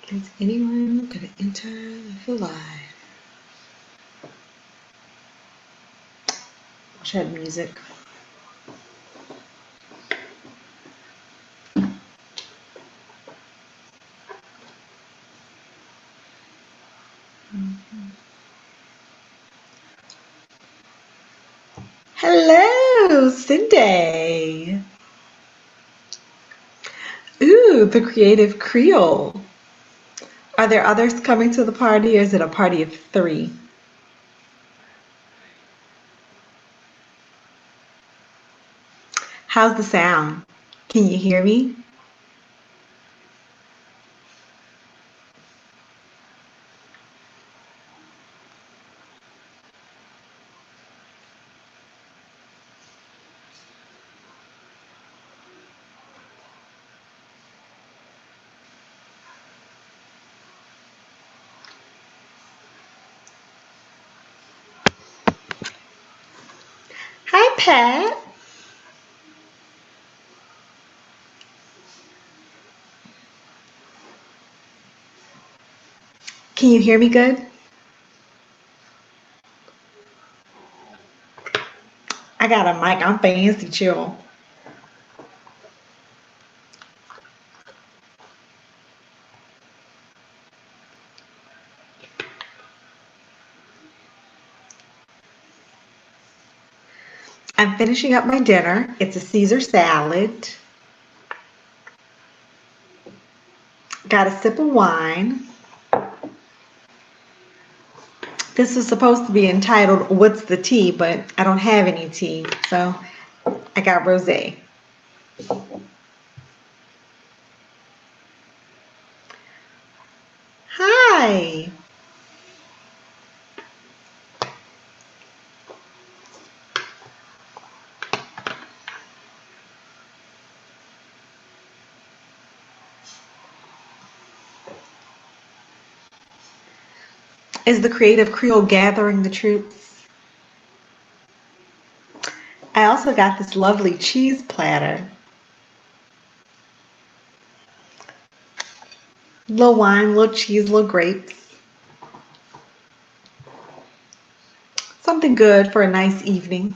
Is anyone gonna enter the live? Shed music. Hello, Cindy. Ooh, the Creative Creole. Are there others coming to the party, or is it a party of 3? How's the sound? Can you hear me? Hi, Pat. Can you hear me good? I got a mic. I'm fancy, chill. I'm finishing up my dinner. It's a Caesar salad. Got a sip of wine. This is supposed to be entitled What's the Tea, but I don't have any tea, so I got rosé. Hi. Is the Creative Creole gathering the troops? I also got this lovely cheese platter. Little wine, little cheese, little grapes. Something good for a nice evening.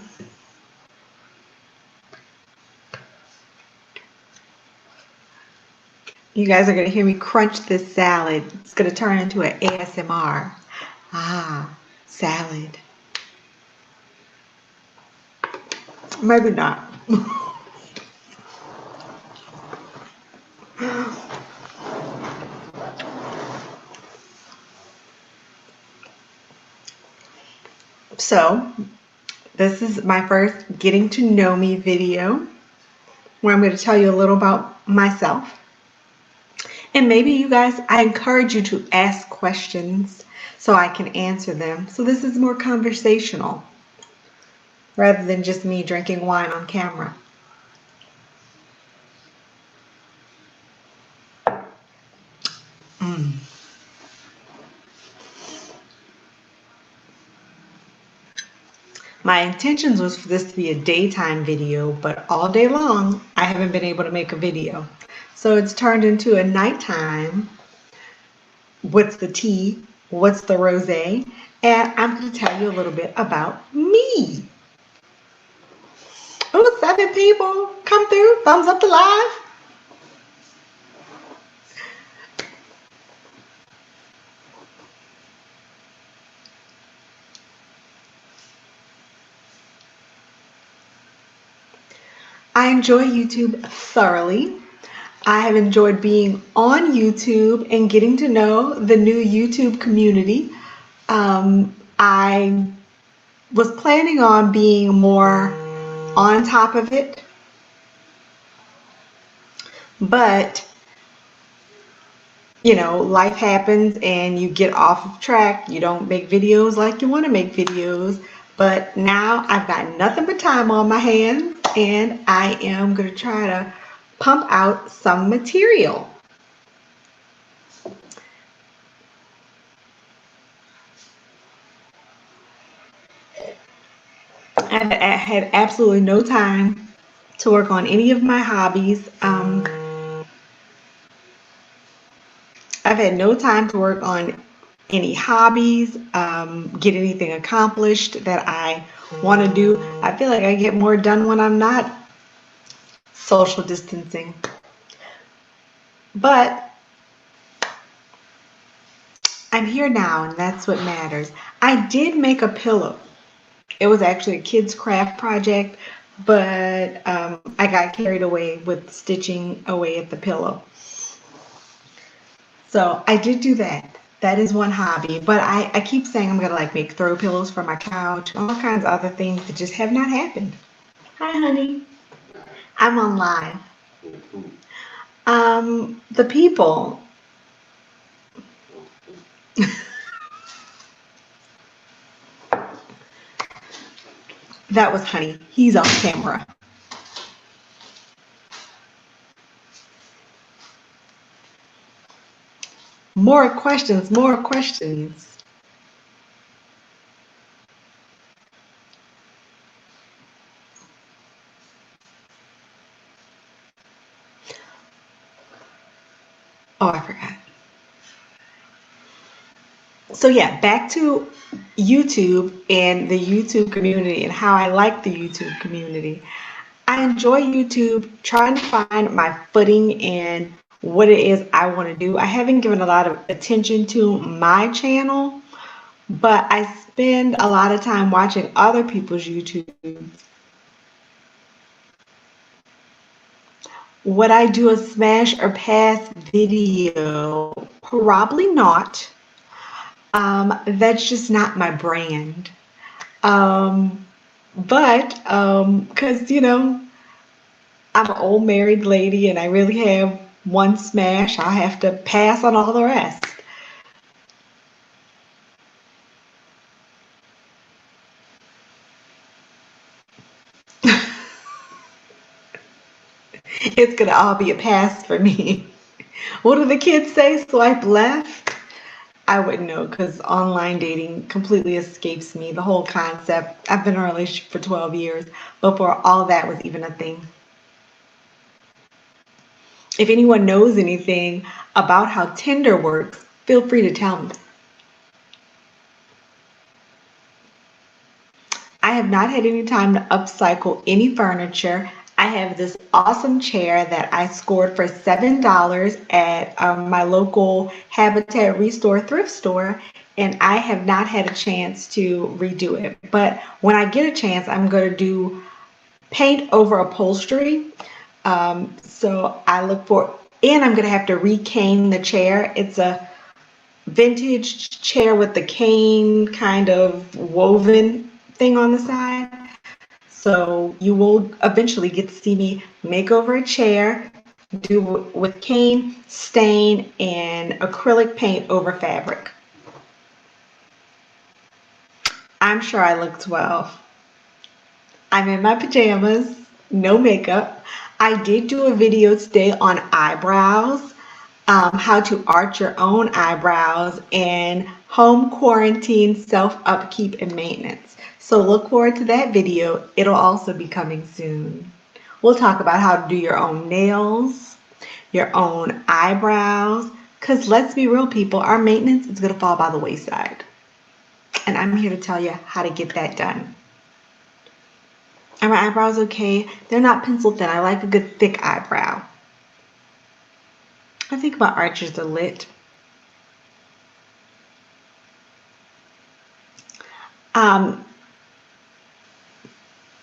You guys are going to hear me crunch this salad. It's going to turn into an ASMR. Ah, salad. Maybe not. So, this is my first getting to know me video where I'm going to tell you a little about myself. And maybe you guys, I encourage you to ask questions so I can answer them. So this is more conversational rather than just me drinking wine on camera. My intentions was for this to be a daytime video, but all day long, I haven't been able to make a video. So it's turned into a nighttime. What's the tea? What's the rosé? And I'm going to tell you a little bit about me. Oh, 7 people come through. Thumbs up to live. I enjoy YouTube thoroughly. I have enjoyed being on YouTube and getting to know the new YouTube community. I was planning on being more on top of it, but you know, life happens and you get off of track. You don't make videos like you want to make videos. But now I've got nothing but time on my hands and I am going to try to pump out some material. I had absolutely no time to work on any of my hobbies. I've had no time to work on any hobbies, get anything accomplished that I want to do. I feel like I get more done when I'm not social distancing. But I'm here now, and that's what matters. I did make a pillow. It was actually a kid's craft project, but I got carried away with stitching away at the pillow. So I did do that. That is one hobby. But I keep saying I'm going to like make throw pillows for my couch, all kinds of other things that just have not happened. Hi, honey. I'm on live. The people. That was Honey. He's off camera. More questions, more questions. Oh, I forgot. So yeah, back to YouTube and the YouTube community and how I like the YouTube community. I enjoy YouTube, trying to find my footing and what it is I want to do. I haven't given a lot of attention to my channel, but I spend a lot of time watching other people's YouTube. Would I do a smash or pass video? Probably not. That's just not my brand. But because I'm an old married lady and I really have one smash, I have to pass on all the rest. It's gonna all be a pass for me. What do the kids say? Swipe left? I wouldn't know because online dating completely escapes me. The whole concept. I've been in a relationship for 12 years before all that was even a thing. If anyone knows anything about how Tinder works, feel free to tell me. I have not had any time to upcycle any furniture. I have this awesome chair that I scored for $7 at my local Habitat Restore thrift store, and I have not had a chance to redo it. But when I get a chance, I'm going to do paint over upholstery. So I look for, and I'm going to have to recane the chair. It's a vintage chair with the cane kind of woven thing on the side. So you will eventually get to see me make over a chair, do with cane, stain, and acrylic paint over fabric. I'm sure I look 12. I'm in my pajamas, no makeup. I did do a video today on eyebrows, how to arch your own eyebrows, and home quarantine self-upkeep and maintenance. So look forward to that video. It'll also be coming soon. We'll talk about how to do your own nails, your own eyebrows, because let's be real, people, our maintenance is going to fall by the wayside. And I'm here to tell you how to get that done. Are my eyebrows okay? They're not pencil thin. I like a good thick eyebrow. I think my arches are lit.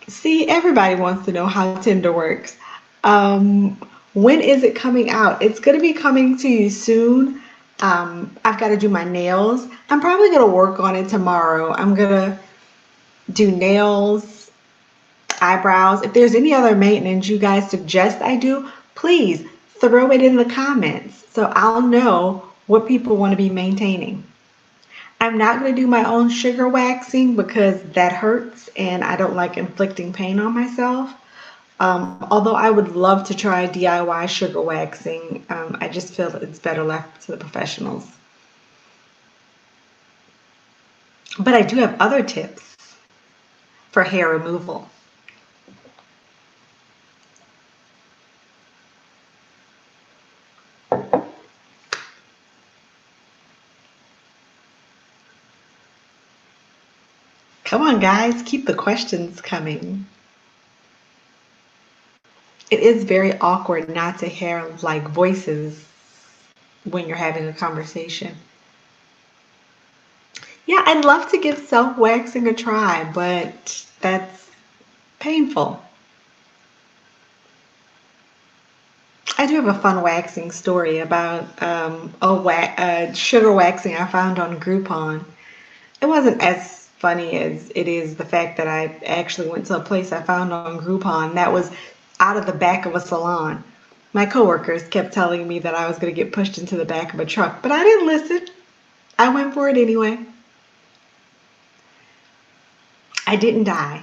See, everybody wants to know how Tinder works. When is it coming out? It's going to be coming to you soon. I've got to do my nails. I'm probably going to work on it tomorrow. I'm going to do nails, eyebrows. If there's any other maintenance you guys suggest I do, please throw it in the comments so I'll know what people want to be maintaining. I'm not going to do my own sugar waxing because that hurts and I don't like inflicting pain on myself. Although I would love to try DIY sugar waxing, I just feel it's better left to the professionals. But I do have other tips for hair removal. Come on, guys, keep the questions coming. It is very awkward not to hear like voices when you're having a conversation. Yeah, I'd love to give self waxing a try, but that's painful. I do have a fun waxing story about sugar waxing I found on Groupon. It wasn't as funny as it is the fact that I actually went to a place I found on Groupon that was out of the back of a salon. My coworkers kept telling me that I was going to get pushed into the back of a truck, but I didn't listen. I went for it anyway. I didn't die.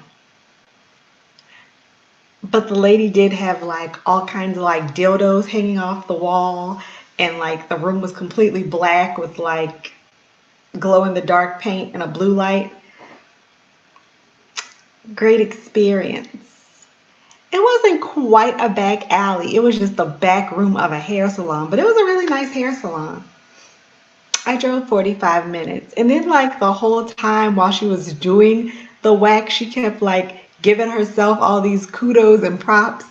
But the lady did have like all kinds of like dildos hanging off the wall, and like the room was completely black with like glow in the dark paint and a blue light. Great experience. It wasn't quite a back alley. It was just the back room of a hair salon, but it was a really nice hair salon. I drove 45 minutes, and then like the whole time while she was doing the wax, she kept like giving herself all these kudos and props.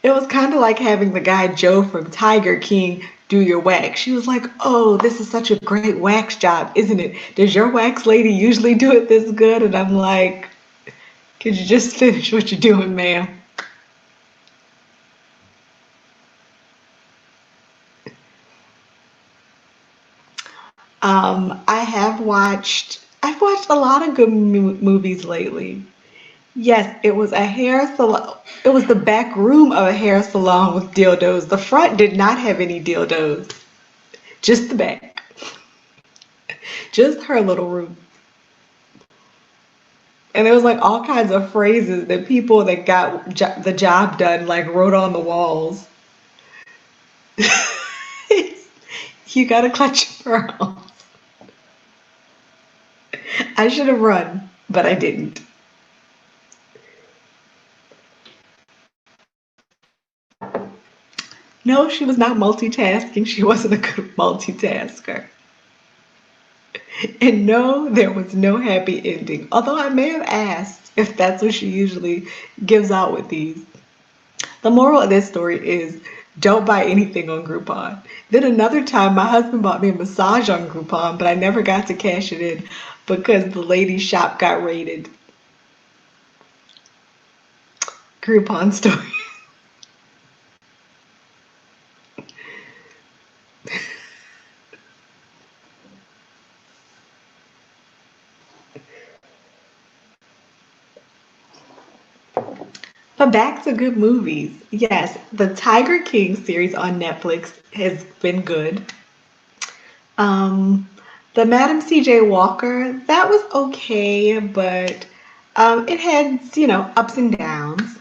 It was kind of like having the guy Joe from Tiger King do your wax. She was like, "Oh, this is such a great wax job, isn't it? Does your wax lady usually do it this good?" And I'm like, "Could you just finish what you're doing, ma'am?" I've watched a lot of good movies lately. Yes, it was a hair salon. It was the back room of a hair salon with dildos. The front did not have any dildos, just the back, just her little room. And there was like all kinds of phrases that people that got the job done like wrote on the walls. You gotta clutch your pearls. I should have run, but I didn't. No, she was not multitasking. She wasn't a good multitasker. And no, there was no happy ending. Although I may have asked if that's what she usually gives out with these. The moral of this story is don't buy anything on Groupon. Then another time, my husband bought me a massage on Groupon, but I never got to cash it in because the ladies' shop got raided. Groupon story. But back to good movies. Yes, the Tiger King series on Netflix has been good. Um, the Madam C.J. Walker, that was okay, but it had, ups and downs.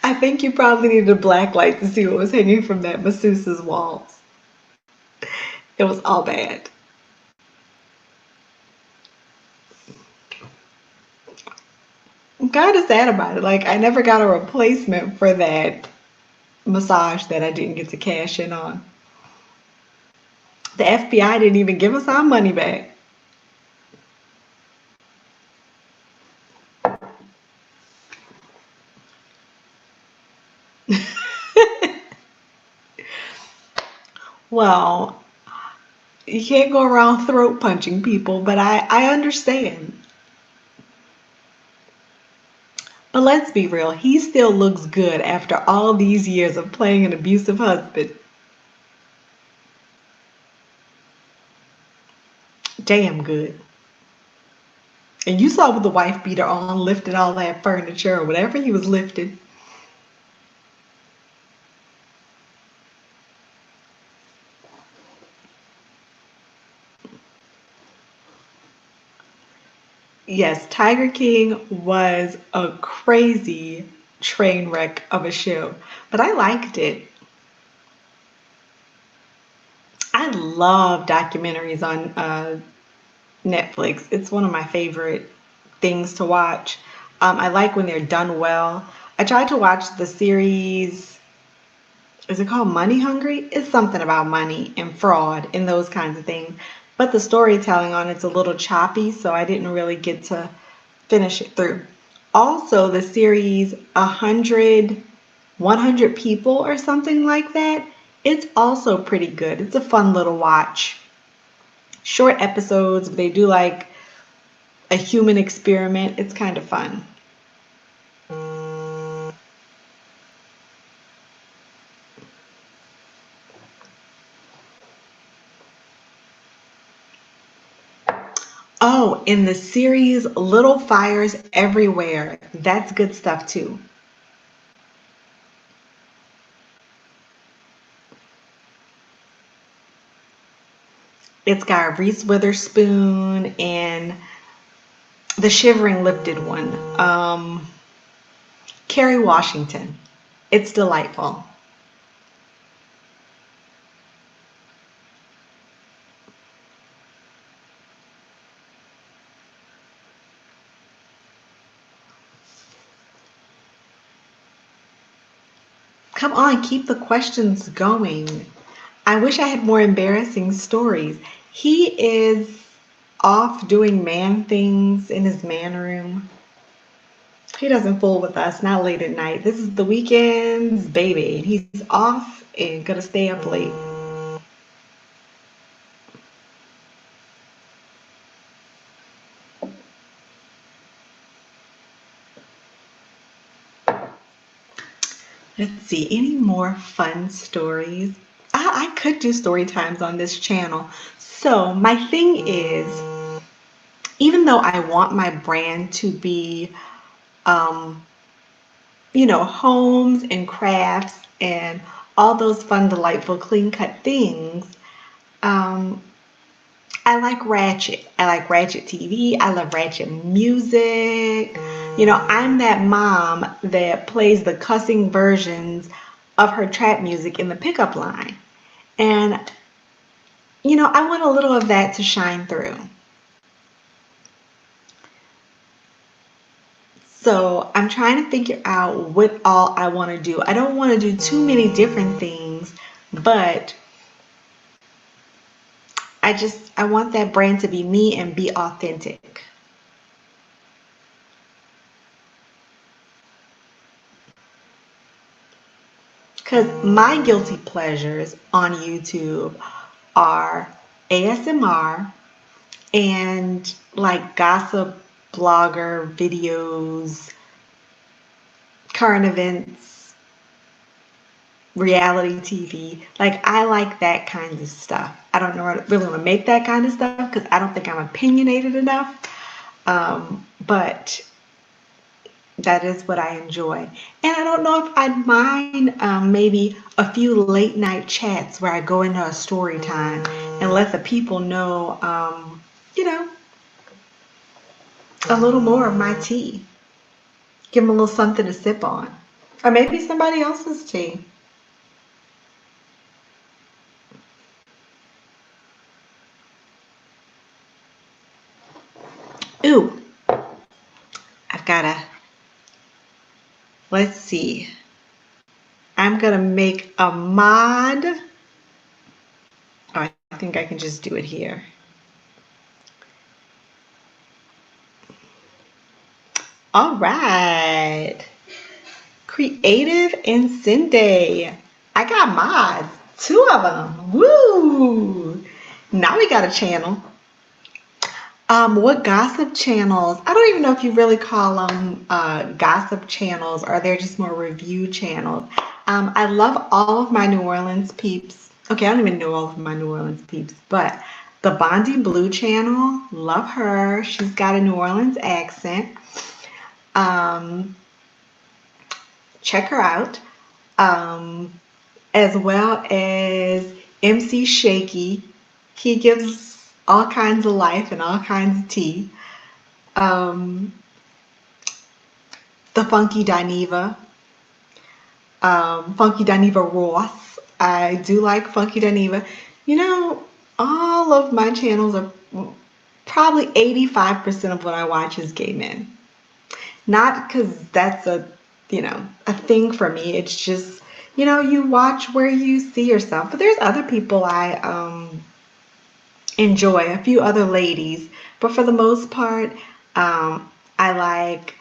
I think you probably needed a black light to see what was hanging from that masseuse's walls. It was all bad. I'm kind of sad about it. Like, I never got a replacement for that massage that I didn't get to cash in on. The FBI didn't even give us our money back. Well, you can't go around throat punching people, but I understand. But let's be real, he still looks good after all these years of playing an abusive husband. Damn good. And you saw with the wife beater on, lifted all that furniture or whatever he was lifting. Yes, Tiger King was a crazy train wreck of a show, but I liked it. I love documentaries on Netflix. It's one of my favorite things to watch. I like when they're done well. I tried to watch the series is it called Money Hungry? It's something about money and fraud and those kinds of things. But the storytelling on it's a little choppy, so I didn't really get to finish it through. Also, the series 100 People or something like that, it's also pretty good. It's a fun little watch. Short episodes, they do like a human experiment. It's kind of fun. Oh, in the series Little Fires Everywhere, that's good stuff too. It's got Reese Witherspoon and the Shivering Lifted one, Kerry Washington. It's delightful. Come on, keep the questions going. I wish I had more embarrassing stories. He is off doing man things in his man room. He doesn't fool with us, not late at night. This is the weekends, baby. And he's off and gonna stay up late. Let's see, any more fun stories? I could do story times on this channel. So my thing is, even though I want my brand to be, um, homes and crafts and all those fun, delightful, clean cut things, um, I like Ratchet. I like Ratchet TV. I love Ratchet music. I'm that mom that plays the cussing versions of her trap music in the pickup line. And, I want a little of that to shine through. So I'm trying to figure out what all I want to do. I don't want to do too many different things, but I want that brand to be me and be authentic. Because my guilty pleasures on YouTube are ASMR and like gossip blogger videos, current events, reality TV. Like I like that kind of stuff. I don't know really want to make that kind of stuff because I don't think I'm opinionated enough. But that is what I enjoy. And I don't know if I'd mind maybe a few late night chats where I go into a story time and let the people know, a little more of my tea. Give them a little something to sip on. Or maybe somebody else's tea. Ooh, I've got to, let's see. I'm going to make a mod. Oh, I think I can just do it here. All right. Creative and Cindy. I got mods. 2 of them. Woo! Now we got a channel. What gossip channels? I don't even know if you really call them gossip channels or they're just more review channels. I love all of my New Orleans peeps. Okay, I don't even know all of my New Orleans peeps, but the Bondi Blue channel, love her. She's got a New Orleans accent. Check her out. As well as MC Shaky. He gives all kinds of life and all kinds of tea. The Funky Dineva. Funky Dineva Ross. I do like Funky Dineva. All of my channels are probably 85% of what I watch is gay men. Not because that's a thing for me. It's just You know, you watch where you see yourself. But there's other people I enjoy, a few other ladies. But for the most part, I like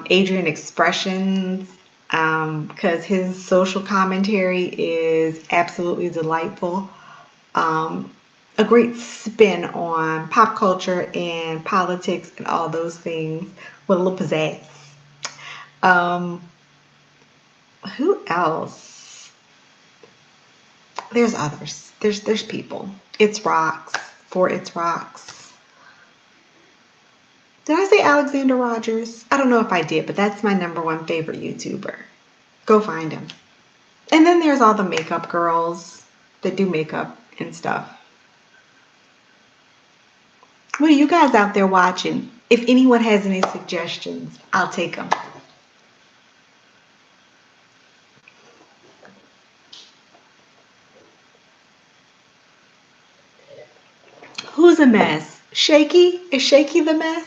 Adrian Expressions because his social commentary is absolutely delightful. Um, a great spin on pop culture and politics and all those things with a little pizzazz. Um, who else? There's others. There's people. It's Rocks for It's Rocks. Did I say Alexander Rogers? I don't know if I did, but that's my number one favorite YouTuber. Go find him. And then there's all the makeup girls that do makeup and stuff. What are you guys out there watching? If anyone has any suggestions, I'll take them. Who's a mess? Shaky? Is Shaky the mess?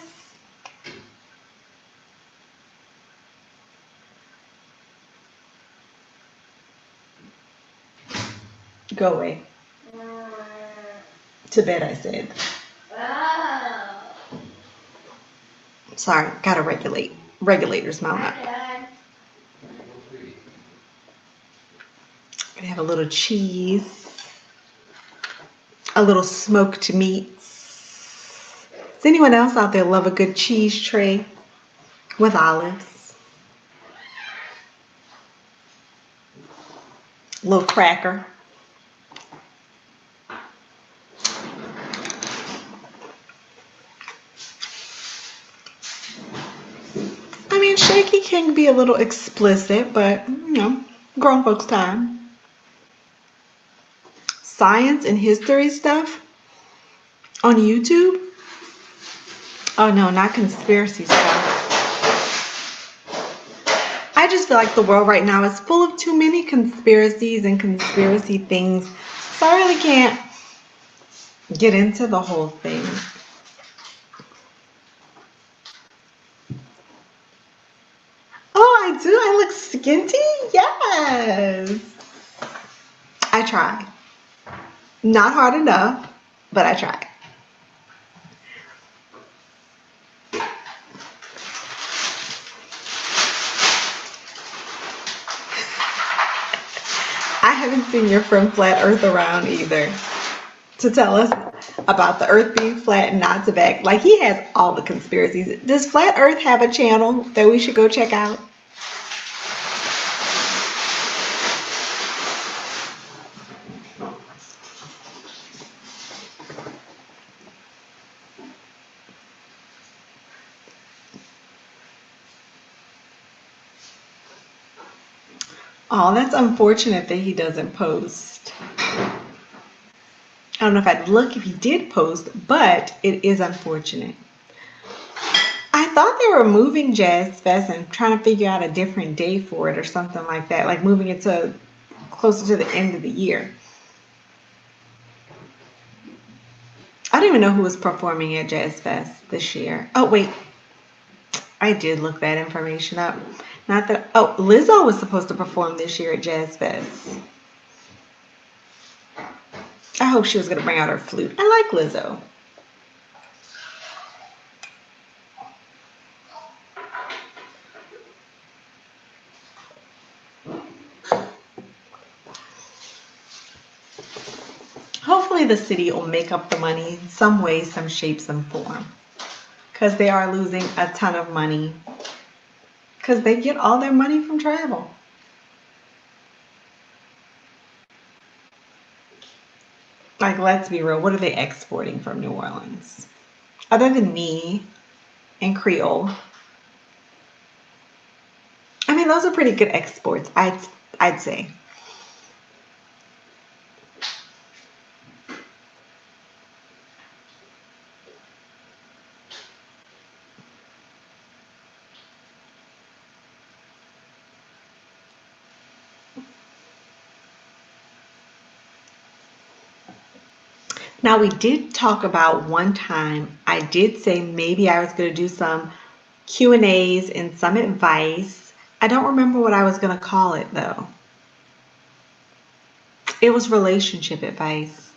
Go away. To bed, I said. Sorry, gotta regulate. Regulators mount up. Gonna have a little cheese, a little smoked meats. Does anyone else out there love a good cheese tray with olives? A little cracker. I mean, Shaky can be a little explicit, but you know, grown folks' time. Science and history stuff on YouTube. Oh no, not conspiracy stuff. I just feel like the world right now is full of too many conspiracies and conspiracy things. So I really can't get into the whole thing. Oh, I do? I look skinty? Yes. I try. Not hard enough, but I try. I haven't seen your friend Flat Earth around either to tell us about the Earth being flat and not to back. Like, he has all the conspiracies. Does Flat Earth have a channel that we should go check out? Oh, that's unfortunate that he doesn't post. I don't know if I'd look if he did post, but it is unfortunate. I thought they were moving Jazz Fest and trying to figure out a different day for it or something like that, like moving it to closer to the end of the year. I don't even know who was performing at Jazz Fest this year. Oh, wait. I did look that information up. Not that. Oh, Lizzo was supposed to perform this year at Jazz Fest. I hope she was going to bring out her flute. I like Lizzo. Hopefully the city will make up the money some way, some shape, some form. Because they are losing a ton of money. Because they get all their money from travel. Like, let's be real. What are they exporting from New Orleans? Other than me and Creole. I mean, those are pretty good exports, I'd say. Now, we did talk about one time, I did say maybe I was going to do some Q&As and some advice. I don't remember what I was going to call it though. It was relationship advice.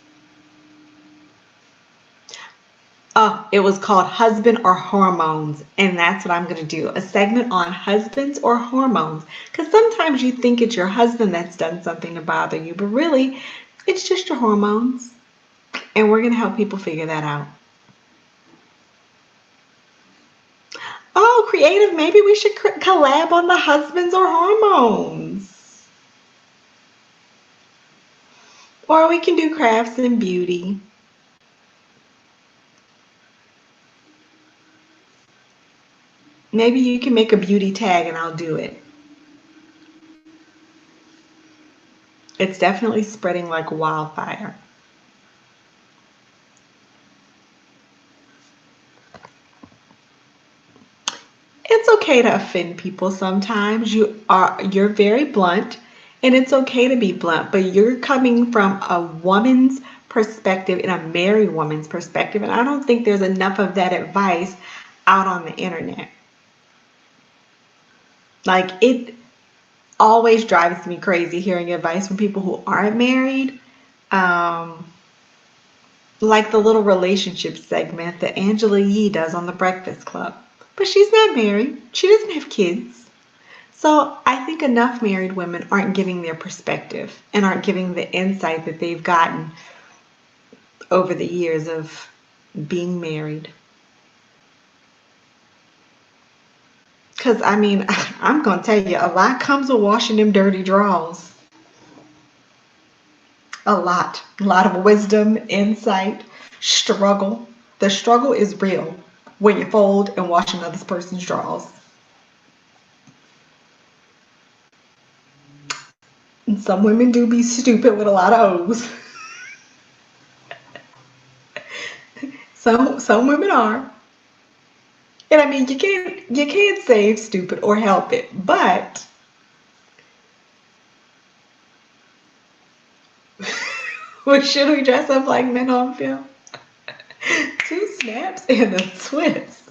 Oh, it was called Husband or Hormones. And that's what I'm going to do. A segment on husbands or hormones. Because sometimes you think it's your husband that's done something to bother you, but really, it's just your hormones. And we're going to help people figure that out. Oh, creative. Maybe we should collab on the husbands or hormones. Or we can do crafts and beauty. Maybe you can make a beauty tag and I'll do it. It's definitely spreading like wildfire. It's okay to offend people sometimes. You're very blunt and it's okay to be blunt, but you're coming from a woman's perspective and a married woman's perspective, and I don't think there's enough of that advice out on the internet. Like it always drives me crazy hearing advice from people who aren't married. Um, like the little relationship segment that Angela Yee does on The Breakfast Club. But she's not married. She doesn't have kids. So I think enough married women aren't giving their perspective and aren't giving the insight that they've gotten over the years of being married. Because, I mean, I'm going to tell you, a lot comes with washing them dirty drawers. A lot. A lot of wisdom, insight, struggle. The struggle is real when you fold and wash another person's drawers. And some women do be stupid with a lot of O's. Some women are. And I mean you can't say stupid or help it, but well, should we dress up like men on film? Two snaps and a twist.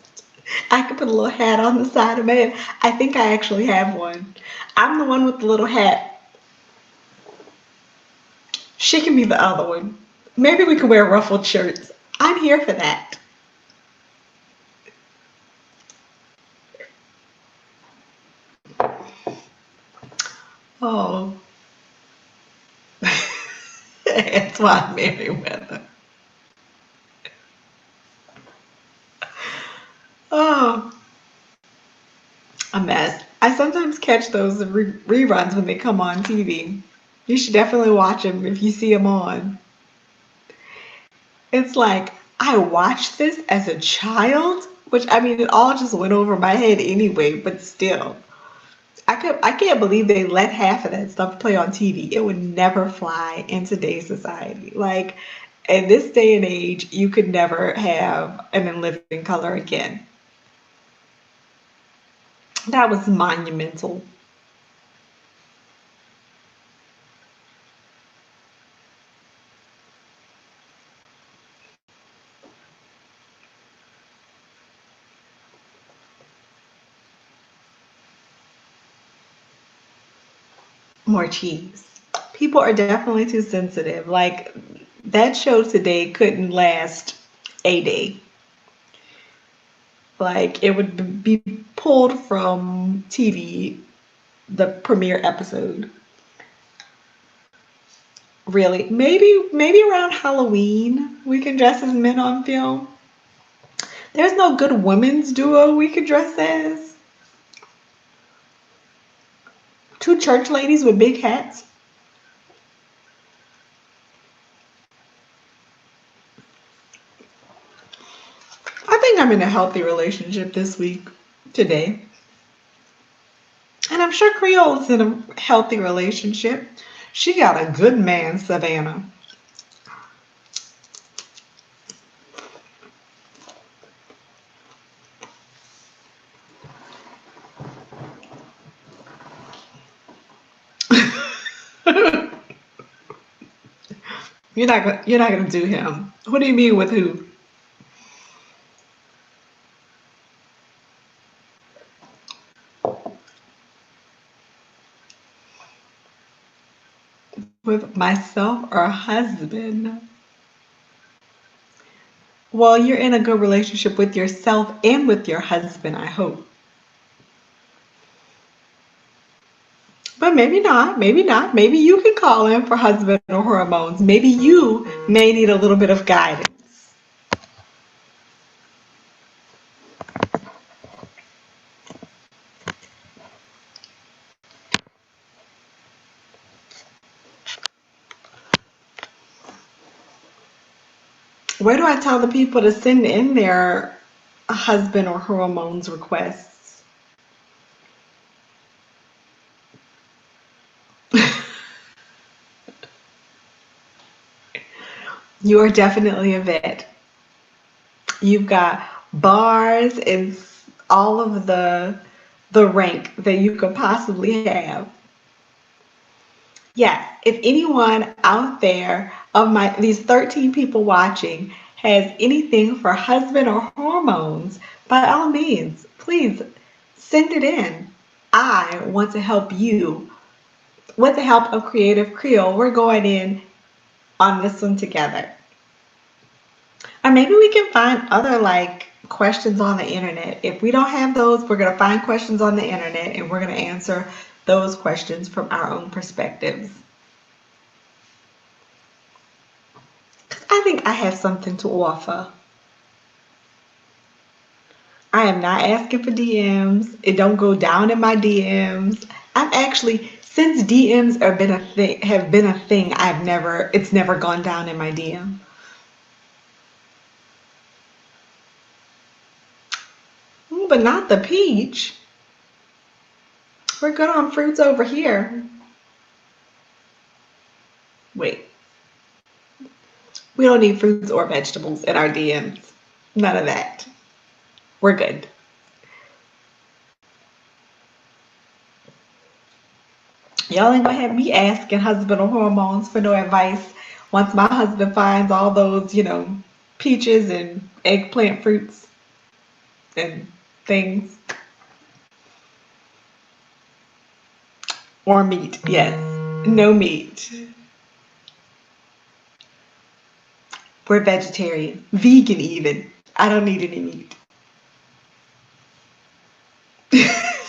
I could put a little hat on the side of my head. I think I actually have one. I'm the one with the little hat. She can be the other one. Maybe we could wear ruffled shirts. I'm here for that. Oh, that's why I'm Merriweather. Oh, a mess. I sometimes catch those reruns when they come on TV. You should definitely watch them if you see them on. It's like I watched this as a child, which I mean, it all just went over my head anyway. But still, I can't believe they let half of that stuff play on TV. It would never fly in today's society. Like in this day and age, you could never have an in living color again. That was monumental. More cheese. People are definitely too sensitive. Like that show today couldn't last a day. Like it would be pulled from TV, the premiere episode. Really, maybe around Halloween we can dress as men on film. There's no good women's duo we could dress as. Two church ladies with big hats. I think I'm in a healthy relationship this week, today. And I'm sure Creole's in a healthy relationship. She got a good man, Savannah. You're not gonna do him. What do you mean with who? with myself or husband? Well, you're in a good relationship with yourself and with your husband, I hope. But maybe not. Maybe not. Maybe you can call in for husband or hormones. Maybe you may need a little bit of guidance. Where do I tell the people to send in their husband or hormones requests? You are definitely a vet. You've got bars and all of the rank that you could possibly have. Yes, if anyone out there of my these 13 people watching has anything for husband or hormones, by all means, please send it in. I want to help you. With the help of Creative Creole, we're going in on this one together. Or maybe we can find other like questions on the internet. If we don't have those, we're going to find questions on the internet and we're going to answer those questions from our own perspectives. I think I have something to offer. I am not asking for DMs. It don't go down in my DMs. I'm actually, since DMs have been a thing, it's never gone down in my DM. But not the peach. We're good on fruits over here. Wait, we don't need fruits or vegetables in our DMs. None of that. We're good. Y'all ain't gonna have me asking husband or hormones for no advice once my husband finds all those, peaches and eggplant fruits and things. Or meat, yes. No meat. We're vegetarian. Vegan even. I don't need any meat.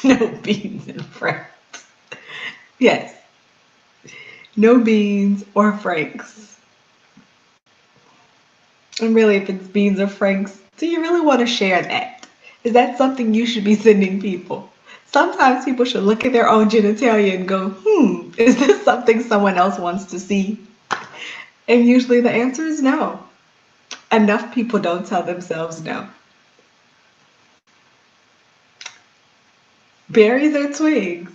No beans and franks. Yes. No beans or franks. And really, if it's beans or franks, do you really want to share that? Is that something you should be sending people? Sometimes people should look at their own genitalia and go, is this something someone else wants to see? And usually the answer is no. Enough people don't tell themselves no. Berries or twigs?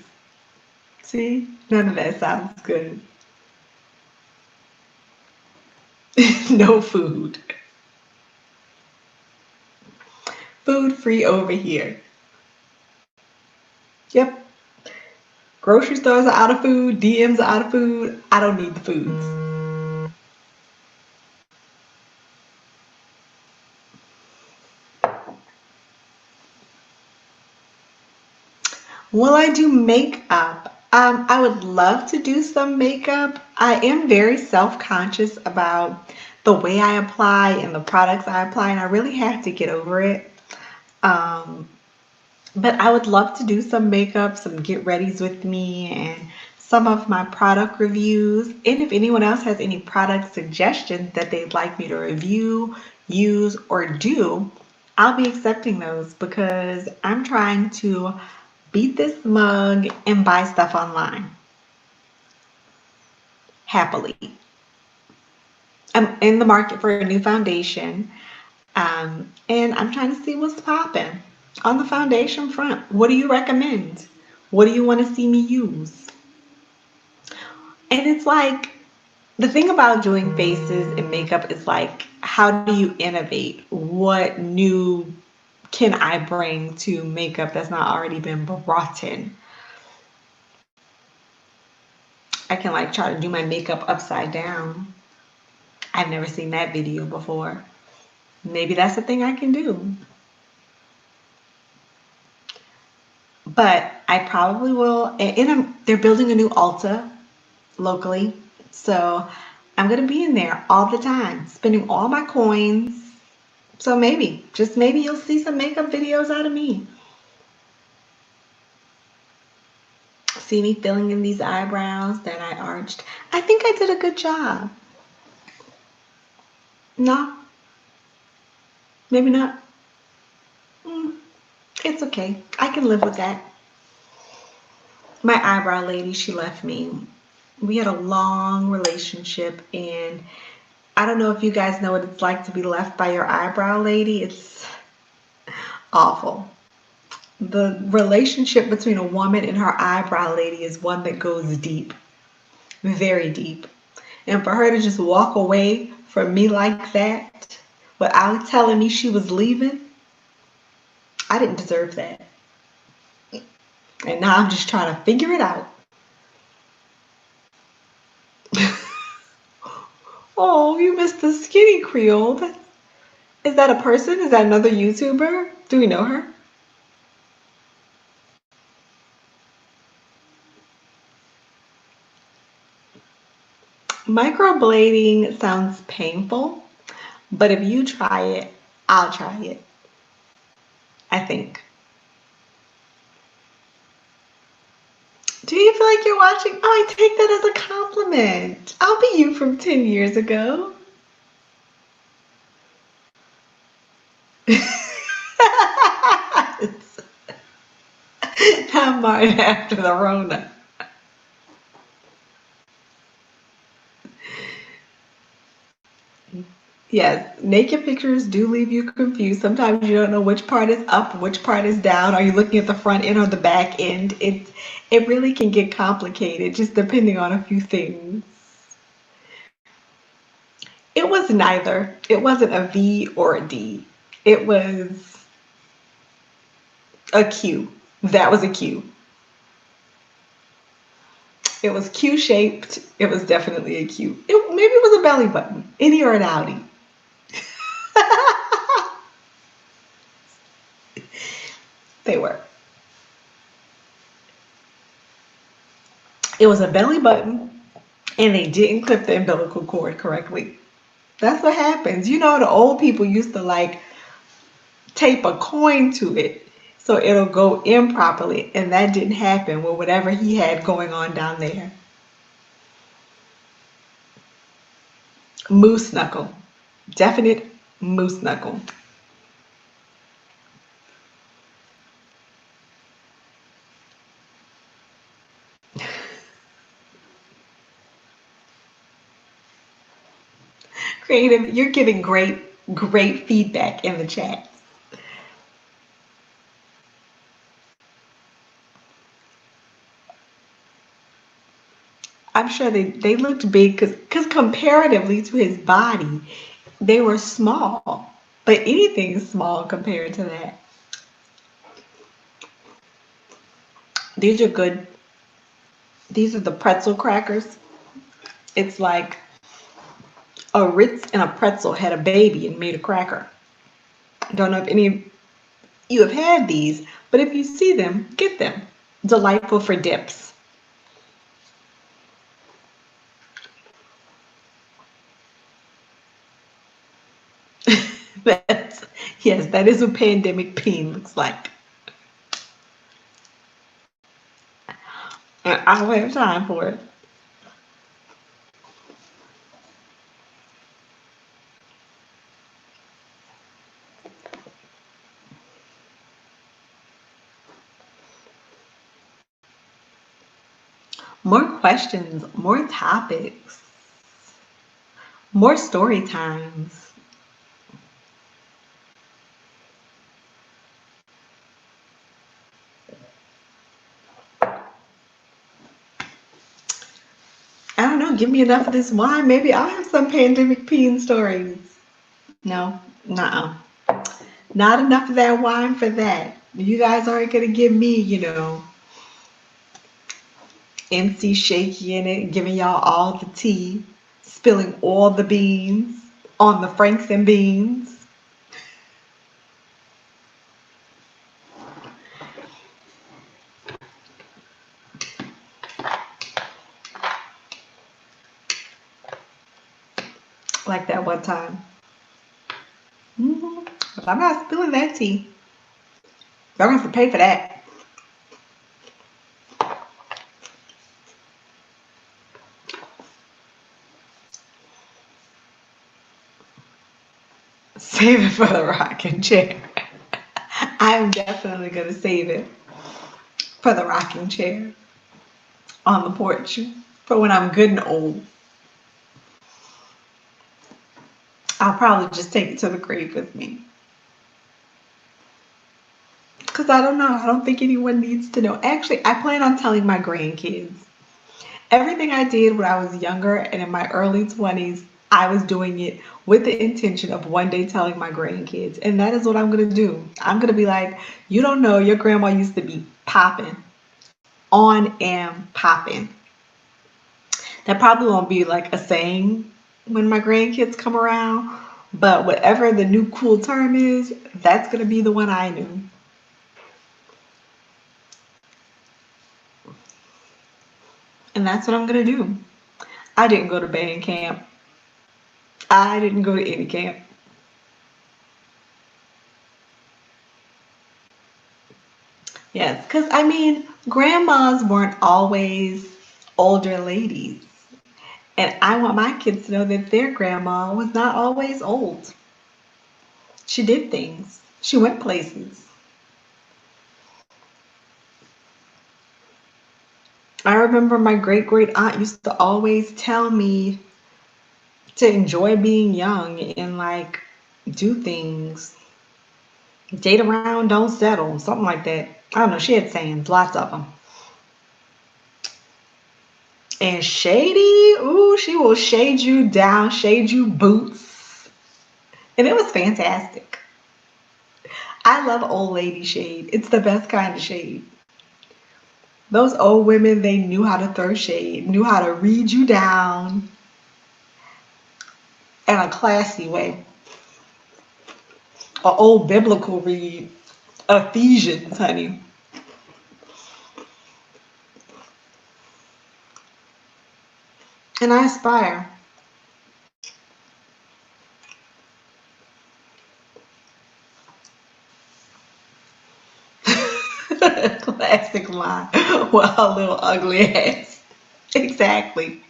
See, none of that sounds good. No food. Food free over here. Yep. Grocery stores are out of food. DMs are out of food. I don't need the foods. Will I do makeup? I would love to do some makeup. I am very self-conscious about the way I apply and the products I apply, and I really have to get over it. Um, but I would love to do some makeup, some get readies with me, and some of my product reviews. And if anyone else has any product suggestions that they'd like me to review, use, or do, I'll be accepting those because I'm trying to beat this mug and buy stuff online happily. I'm in the market for a new foundation, and I'm trying to see what's popping on the foundation front. What do you recommend? What do you want to see me use? And it's like the thing about doing faces and makeup is like, how do you innovate? What new can I bring to makeup that's not already been brought in? I can like try to do my makeup upside down. I've never seen that video before. Maybe that's a thing I can do. But I probably will. And they're building a new Ulta locally. So I'm going to be in there all the time, spending all my coins. So maybe, just maybe you'll see some makeup videos out of me. See me filling in these eyebrows that I arched. I think I did a good job. No, maybe not. Mm, it's okay. I can live with that. My eyebrow lady, she left me. We had a long relationship, and I don't know if you guys know what it's like to be left by your eyebrow lady. It's awful. The relationship between a woman and her eyebrow lady is one that goes deep, very deep. And for her to just walk away from me like that without telling me she was leaving, I didn't deserve that. And now I'm just trying to figure it out. Oh, you missed the skinny Creole. Is that a person? Is that another YouTuber? Do we know her? Microblading sounds painful, but if you try it, I'll try it. I think. Do you feel like you're watching? Oh, I take that as a compliment. I'll be you from 10 years ago. I'm Martin after the Rona. Yes, naked pictures do leave you confused. Sometimes you don't know which part is up, which part is down. Are you looking at the front end or the back end? It really can get complicated just depending on a few things. It was neither. It wasn't a V or a D. It was a Q. That was a Q. It was Q shaped. It was definitely a Q. Maybe it was a belly button. Any or an outie. They were. It was a belly button, and they didn't clip the umbilical cord correctly. That's what happens. You know, the old people used to like tape a coin to it so it'll go in properly, and that didn't happen with whatever he had going on down there. Moose knuckle. Definite moose knuckle. Creative, you're giving great feedback in the chat. I'm sure they looked big because comparatively to his body, they were small. But anything is small compared to that. These are good. These are the pretzel crackers. It's like a Ritz and a pretzel had a baby and made a cracker. Don't know if any of you have had these, but if you see them, get them. Delightful for dips. That's, yes, that is what pandemic peen looks like. I don't have time for it. More questions, more topics, more story times. I don't know, give me enough of this wine. Maybe I'll have some pandemic peen stories. No, nuh-uh. Not enough of that wine for that. You guys aren't gonna give me, MC Shaky in it, giving y'all all the tea, spilling all the beans on the Franks and beans. like that one time. But I'm not spilling that tea. Y'all gonna have to pay for that. Save it for the rocking chair. I'm definitely gonna save it for the rocking chair on the porch for when I'm good and old. I'll probably just take it to the grave with me. Because I don't know. I don't think anyone needs to know. Actually, I plan on telling my grandkids. Everything I did when I was younger and in my early 20s, I was doing it with the intention of one day telling my grandkids. And that is what I'm going to do. I'm going to be like, you don't know, your grandma used to be popping, on and popping. That probably won't be like a saying when my grandkids come around, but whatever the new cool term is, that's going to be the one I knew. And that's what I'm going to do. I didn't go to band camp. I didn't go to any camp. Yes, because I mean, grandmas weren't always older ladies. And I want my kids to know that their grandma was not always old. She did things, she went places. I remember my great great aunt used to always tell me to enjoy being young and like do things, date around, don't settle, something like that. I don't know. She had sayings, lots of them. And shady, ooh, she will shade you down, shade you boots. And it was fantastic. I love old lady shade. It's the best kind of shade. Those old women, they knew how to throw shade, knew how to read you down in a classy way. An old biblical read, Ephesians, honey. And I aspire. Classic line. Well, a little ugly ass. Exactly.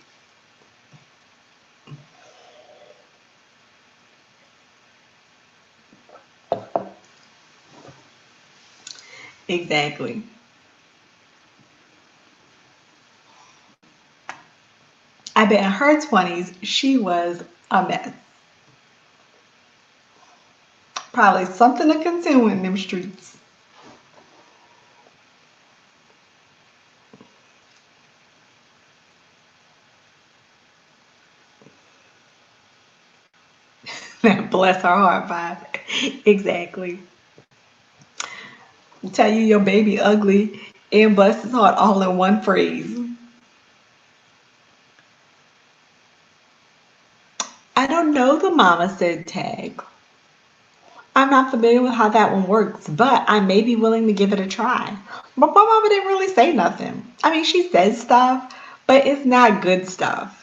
Exactly. I bet in her 20s, she was a mess. Probably something to consume in them streets. Bless her heart, vibe. Exactly. Tell you your baby ugly and bless his heart all in one phrase. I don't know the mama said tag. I'm not familiar with how that one works, but I may be willing to give it a try. But my mama didn't really say nothing. I mean, she says stuff, but it's not good stuff.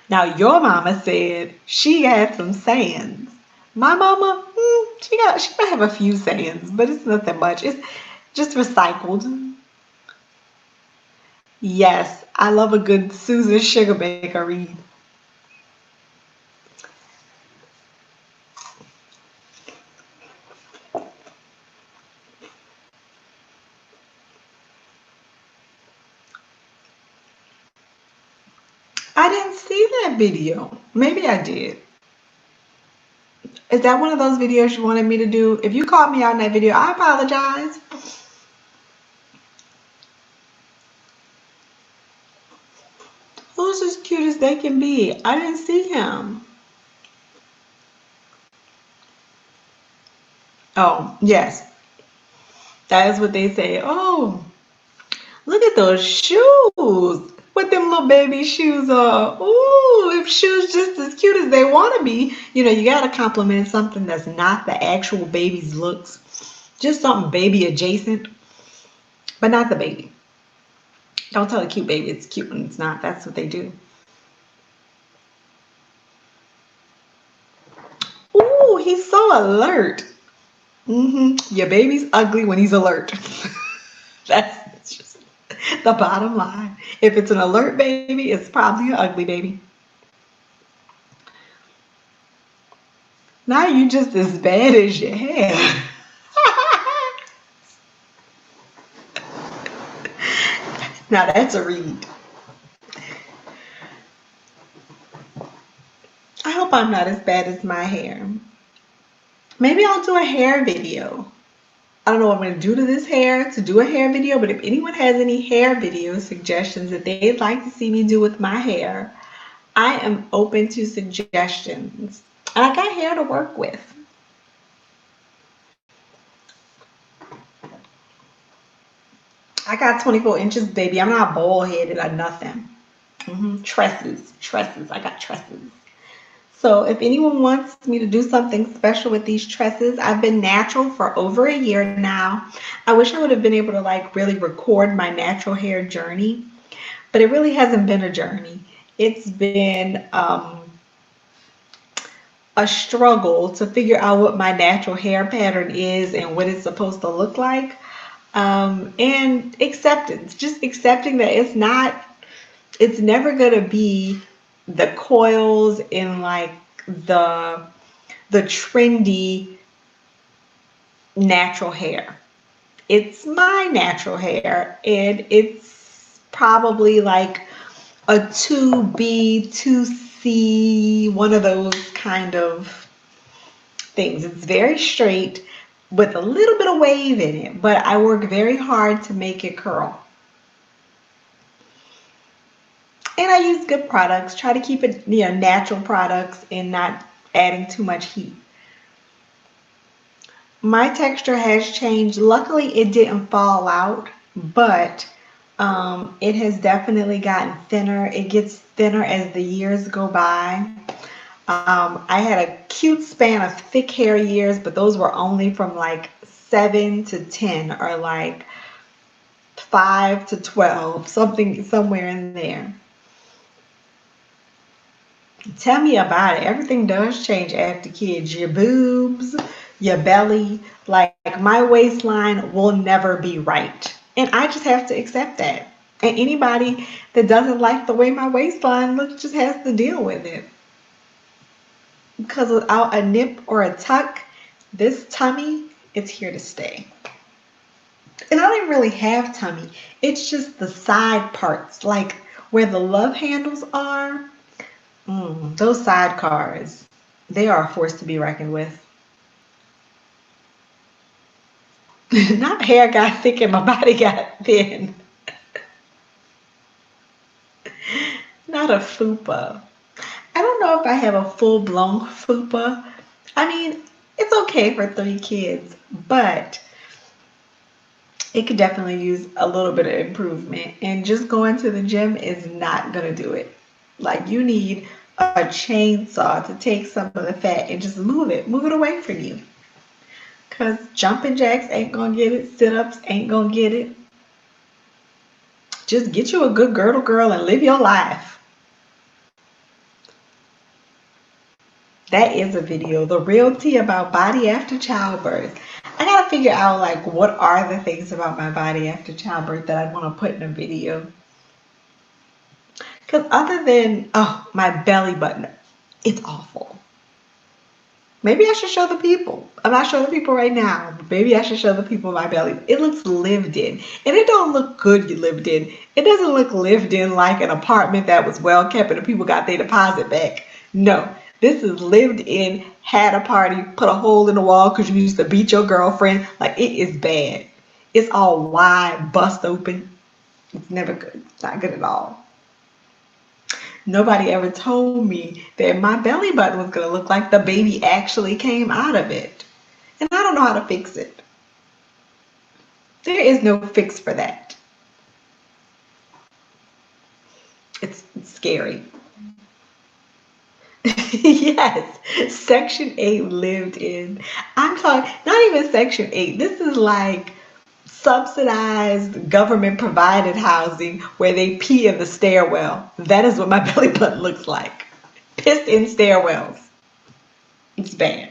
Now, your mama said she had some sayings. My mama, she might have a few sayings, but it's nothing much. It's just recycled. Yes, I love a good Susan Sugarbaker read. I didn't see that video. Maybe I did. Is that one of those videos you wanted me to do? If you caught me out in that video, I apologize. Who's as cute as they can be? I didn't see him. Oh, yes. That is what they say. Oh, look at those shoes. What them little baby shoes are. Ooh, if shoes just as cute as they want to be, you got to compliment something that's not the actual baby's looks. Just something baby adjacent, but not the baby. Don't tell a cute baby it's cute when it's not. That's what they do. Ooh, he's so alert. Your baby's ugly when he's alert. That's just the bottom line. If it's an alert baby, it's probably an ugly baby. Now you just as bad as your hair. Now that's a read. I hope I'm not as bad as my hair. Maybe I'll do a hair video. I don't know what I'm going to do to this hair to do a hair video, but if anyone has any hair video suggestions that they'd like to see me do with my hair, I am open to suggestions. And I got hair to work with. I got 24 inches, baby. I'm not bald headed or nothing. Tresses. I got tresses. So if anyone wants me to do something special with these tresses, I've been natural for over a year now. I wish I would have been able to like really record my natural hair journey, but it really hasn't been a journey. It's been a struggle to figure out what my natural hair pattern is and what it's supposed to look like. And acceptance, just accepting that it's never gonna be the coils in like the trendy natural hair. It's my natural hair, and it's probably like a 2B, 2C, one of those kind of things. It's very straight with a little bit of wave in it, but I work very hard to make it curl. And I use good products, try to keep it, natural products and not adding too much heat. My texture has changed. Luckily, it didn't fall out, but it has definitely gotten thinner. It gets thinner as the years go by. I had a cute span of thick hair years, but those were only from like 7 to 10 or like 5 to 12, somewhere in there. Tell me about it. Everything does change after kids. Your boobs, your belly, like my waistline will never be right. And I just have to accept that. And anybody that doesn't like the way my waistline looks just has to deal with it. Because without a nip or a tuck, this tummy is here to stay. And I don't even really have tummy. It's just the side parts, like where the love handles are. Those sidecars, they are a force to be reckoned with. Not hair got thick and my body got thin. Not a fupa. I don't know if I have a full-blown fupa. I mean, it's okay for 3 kids, but it could definitely use a little bit of improvement. And just going to the gym is not going to do it. Like, you need a chainsaw to take some of the fat and just move it away from you. Because jumping jacks ain't going to get it. Sit-ups ain't going to get it. Just get you a good girdle girl and live your life. That is a video. The real tea about body after childbirth. I got to figure out, like, what are the things about my body after childbirth that I want to put in a video. Because other than, my belly button, it's awful. Maybe I should show the people. I'm not showing the people right now, but maybe I should show the people my belly. It looks lived in. And it don't look good lived in. It doesn't look lived in like an apartment that was well kept and the people got their deposit back. No, this is lived in, had a party, put a hole in the wall because you used to beat your girlfriend. Like, it is bad. It's all wide, bust open. It's never good. It's not good at all. Nobody ever told me that my belly button was going to look like the baby actually came out of it. And I don't know how to fix it. There is no fix for that. It's scary. Yes, Section 8 lived in. I'm talking, not even Section 8. This is like subsidized government provided housing where they pee in the stairwell. That is what my belly button looks like. Pissed in stairwells. It's bad.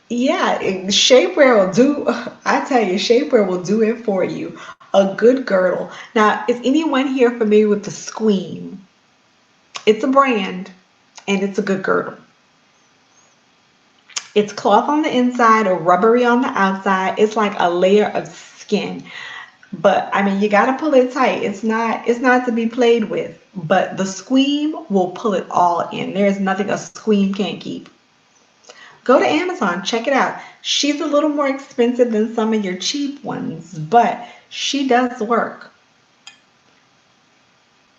Yeah, shapewear will do. I tell you, shapewear will do it for you. A good girdle. Now, is anyone here familiar with the Squeam? It's a brand and it's a good girdle. It's cloth on the inside or rubbery on the outside. It's like a layer of skin. But I mean, you gotta pull it tight. It's not to be played with. But the Squeam will pull it all in. There's nothing a Squeam can't keep. Go to Amazon, check it out. She's a little more expensive than some of your cheap ones, but she does work.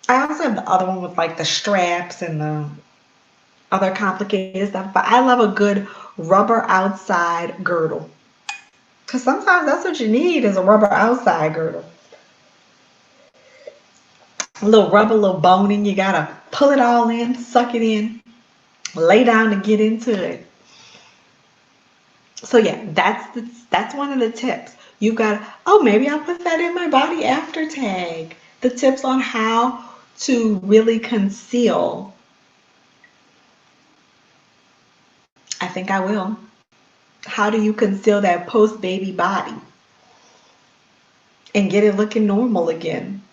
I also have the other one with like the straps and the other complicated stuff, but I love a good rubber outside girdle. Because sometimes that's what you need is a rubber outside girdle. A little rubber, a little boning. You gotta pull it all in, suck it in, lay down to get into it. So yeah, that's one of the tips. You've got, oh, maybe I'll put that in my body after tag. The tips on how to really conceal. I think I will. How do you conceal that post baby body and get it looking normal again?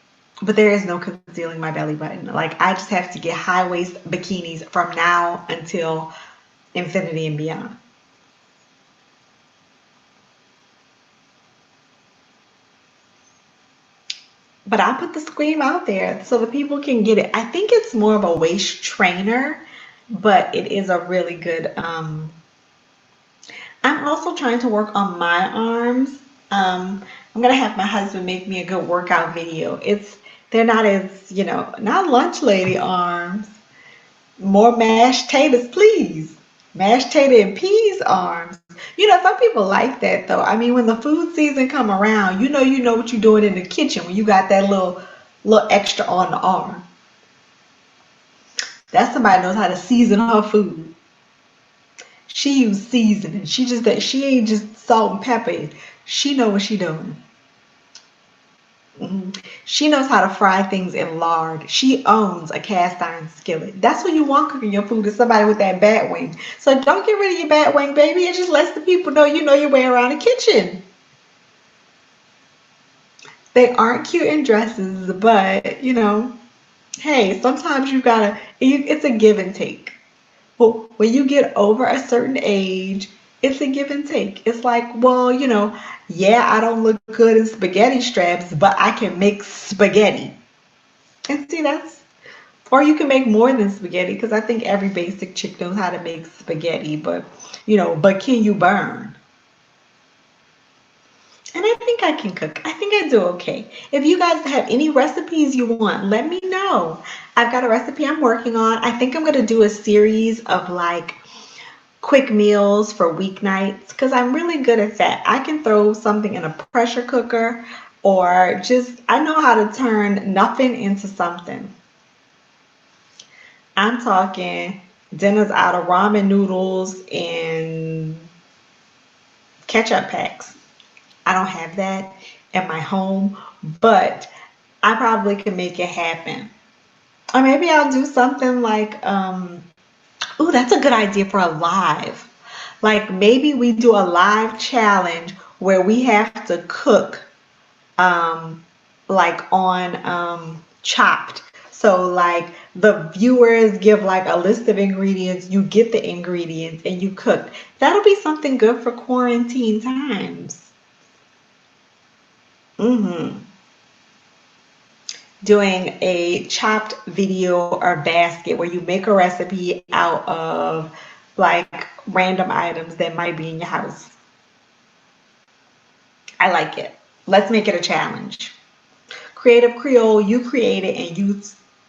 But there is no concealing my belly button. Like, I just have to get high waist bikinis from now until infinity and beyond. But I put the Squeam out there so the people can get it. I think it's more of a waist trainer, but it is a really good. I'm also trying to work on my arms. I'm gonna have my husband make me a good workout video. They're not as, not lunch lady arms. More mashed taters, please. Mashed tater and peas arms. Some people like that though. I mean, when the food season come around, you know what you're doing in the kitchen when you got that little extra on the arm. That's somebody knows how to season her food. She use seasoning. She ain't just salt and pepper. She know what she doing. She knows how to fry things in lard. She owns a cast iron skillet. That's what you want cooking your food, is somebody with that bat wing. So don't get rid of your bat wing, baby. It just lets the people know you know your way around the kitchen. They aren't cute in dresses, but hey, sometimes it's a give and take. Well, when you get over a certain age, it's a give and take. It's like, well, yeah, I don't look good in spaghetti straps, but I can make spaghetti. And see, or you can make more than spaghetti, because I think every basic chick knows how to make spaghetti, but can you burn? And I think I can cook. I think I do okay. If you guys have any recipes you want, let me know. I've got a recipe I'm working on. I think I'm going to do a series of like quick meals for weeknights because I'm really good at that. I can throw something in a pressure cooker, or I know how to turn nothing into something. I'm talking dinners out of ramen noodles and ketchup packs. I don't have that in my home, but I probably can make it happen. Or maybe I'll do something like, that's a good idea for a live. Like maybe we do a live challenge where we have to cook like on Chopped. So like the viewers give like a list of ingredients, you get the ingredients and you cook. That'll be something good for quarantine times. hmm Doing a Chopped video or basket where you make a recipe out of like random items that might be in your house. I like it. Let's make it a challenge. Creative Creole, you create it and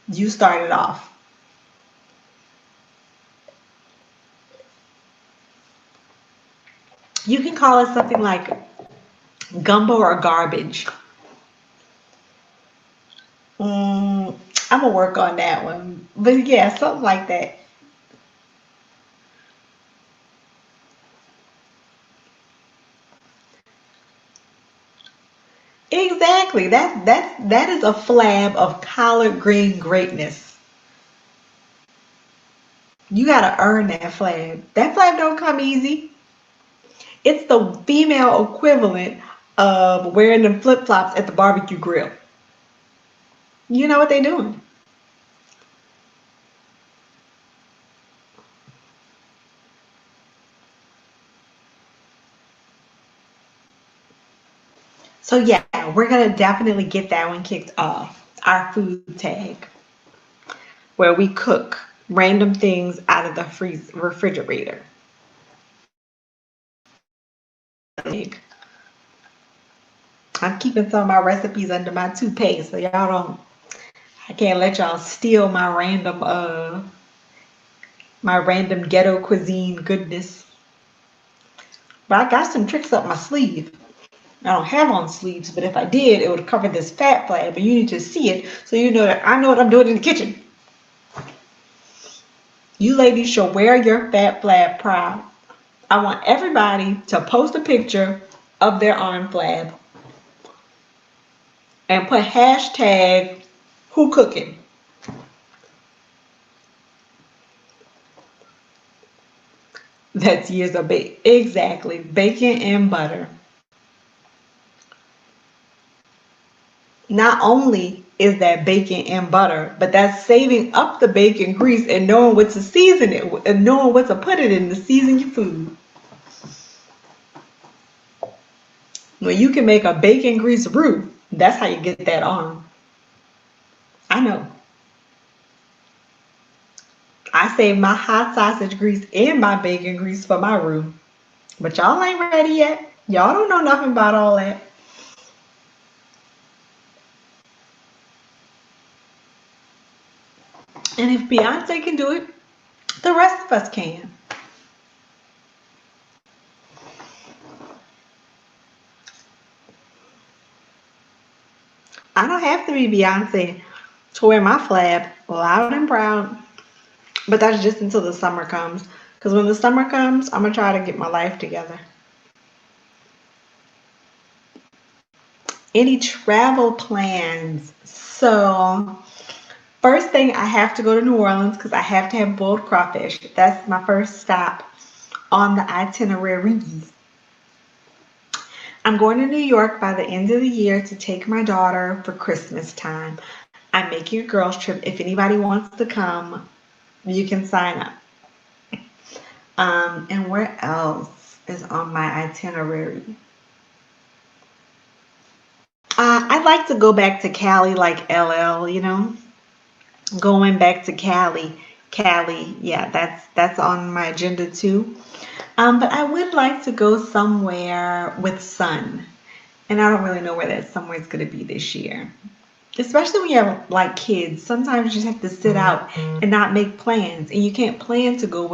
you start it off. You can call it something like gumbo or garbage. I'm gonna work on that one. But yeah, something like that. Exactly. That is a flab of collard green greatness. You gotta earn that flab. That flab don't come easy. It's the female equivalent of wearing them flip flops at the barbecue grill. You know what they're doing. So yeah, we're gonna definitely get that one kicked off. Our food tag, where we cook random things out of the refrigerator. I'm keeping some of my recipes under my toupee, so y'all don't. I can't let y'all steal my random ghetto cuisine goodness. But I got some tricks up my sleeve. I don't have on sleeves, but if I did, it would cover this fat flab. But you need to see it so you know that I know what I'm doing in the kitchen. You ladies should wear your fat flab proud. I want everybody to post a picture of their arm flab and put hashtag who cooking. That's years of bacon. Exactly. Bacon and butter. Not only is that bacon and butter, but that's saving up the bacon grease and knowing what to season it and knowing what to put it in to season your food. When you can make a bacon grease roux, that's how you get that on. I know. I save my hot sausage grease and my bacon grease for my roux. But y'all ain't ready yet. Y'all don't know nothing about all that. And if Beyonce can do it, the rest of us can. I don't have to be Beyonce to wear my flab loud and proud. But that's just until the summer comes. Because when the summer comes, I'm going to try to get my life together. Any travel plans? So, first thing, I have to go to New Orleans because I have to have boiled crawfish. That's my first stop on the itinerary. I'm going to New York by the end of the year to take my daughter for Christmas time. I'm making a girls trip. If anybody wants to come, you can sign up. And where else is on my itinerary? I'd like to go back to Cali like LL, going back to Cali. Cali, yeah, that's on my agenda too. But I would like to go somewhere with sun. And I don't really know where that somewhere is going to be this year. Especially when you have like kids. Sometimes you just have to sit out and not make plans. And you can't plan to go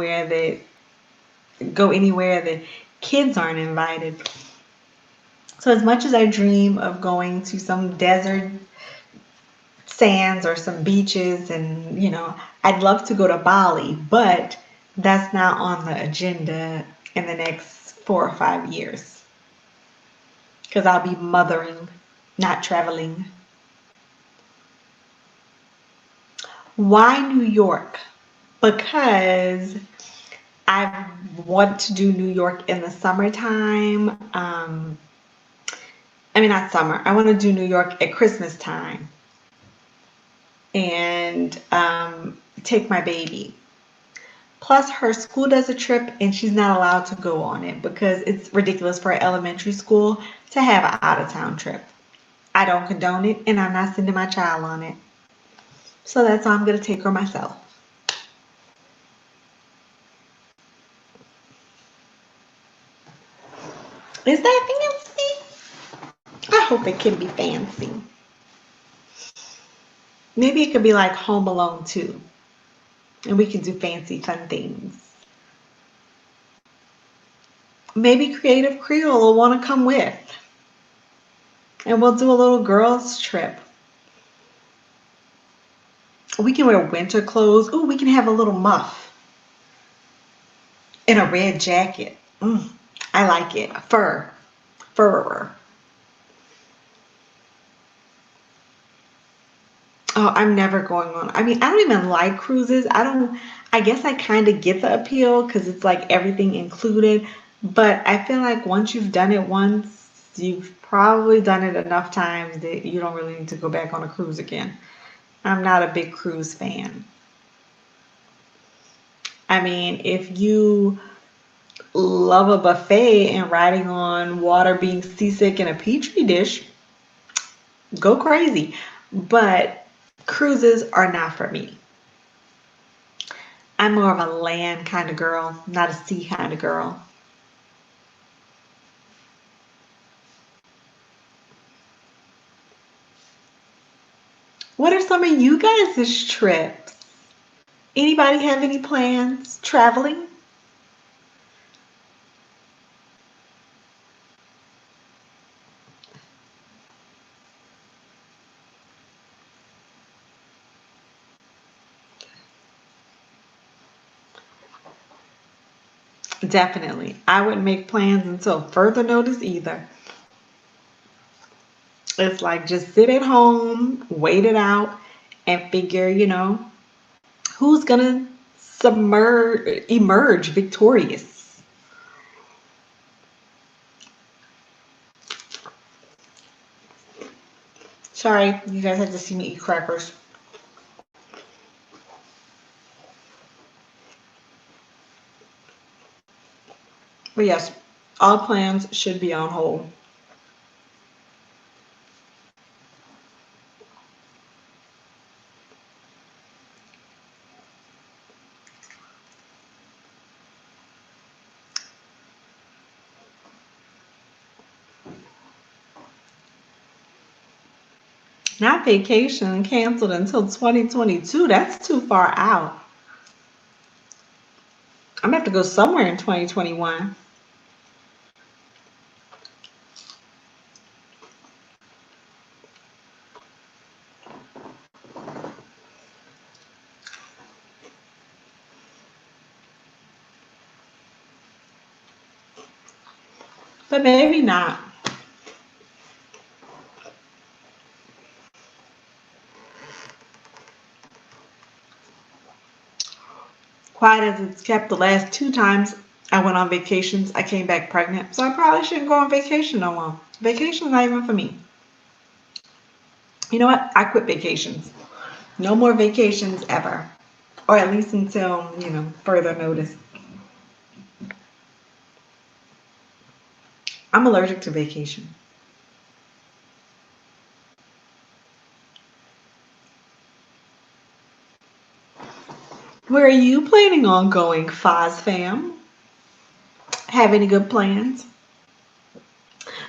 anywhere that kids aren't invited. So as much as I dream of going to some desert sands or some beaches and I'd love to go to Bali, but that's not on the agenda in the next 4 or 5 years because I'll be mothering, not traveling. Why New York? Because I want to do New York in the summertime. I mean, not summer. I want to do New York at Christmas time and take my baby. Plus, her school does a trip and she's not allowed to go on it because it's ridiculous for an elementary school to have an out of town trip. I don't condone it and I'm not sending my child on it. So that's why I'm going to take her myself. Is that fancy? I hope it can be fancy. Maybe it could be like Home Alone 2. And we can do fancy, fun things. Maybe Creative Creole will want to come with. And we'll do a little girls trip. We can wear winter clothes. Ooh, we can have a little muff. And a red jacket. I like it. Fur. Fur. Oh, I'm never going on. I mean, I don't even like cruises. I guess I kind of get the appeal because it's like everything included. But I feel like once you've done it once, you've probably done it enough times that you don't really need to go back on a cruise again. I'm not a big cruise fan. I mean, if you love a buffet and riding on water, being seasick in a petri dish, go crazy. But cruises are not for me. I'm more of a land kind of girl, not a sea kind of girl. What are some of you guys' trips? Anybody have any plans traveling? Definitely. I wouldn't make plans until further notice either. It's like just sit at home, wait it out, and figure, who's gonna emerge victorious. Sorry, you guys had to see me eat crackers. But yes, all plans should be on hold. Not vacation canceled until 2022. That's too far out. I'm gonna have to go somewhere in 2021. But maybe not. Quiet as it's kept, the last two times I went on vacations, I came back pregnant. So I probably shouldn't go on vacation no more. Vacation's not even for me. You know what? I quit vacations. No more vacations ever. Or at least until, further notice. I'm allergic to vacation. Where are you planning on going, Foz fam? Have any good plans?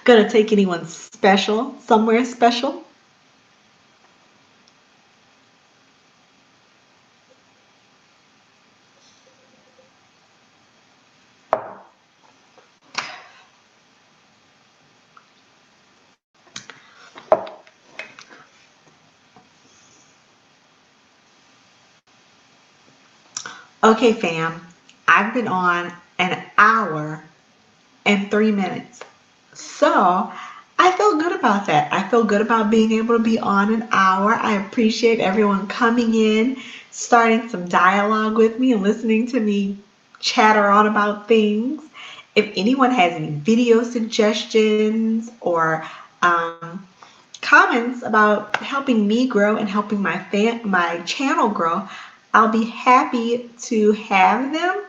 Gonna take anyone special somewhere special? Okay, fam. I've been on an hour and 3 minutes. So I feel good about that. I feel good about being able to be on an hour. I appreciate everyone coming in, starting some dialogue with me, and listening to me chatter on about things. If anyone has any video suggestions or comments about helping me grow and helping my channel grow, I'll be happy to have them.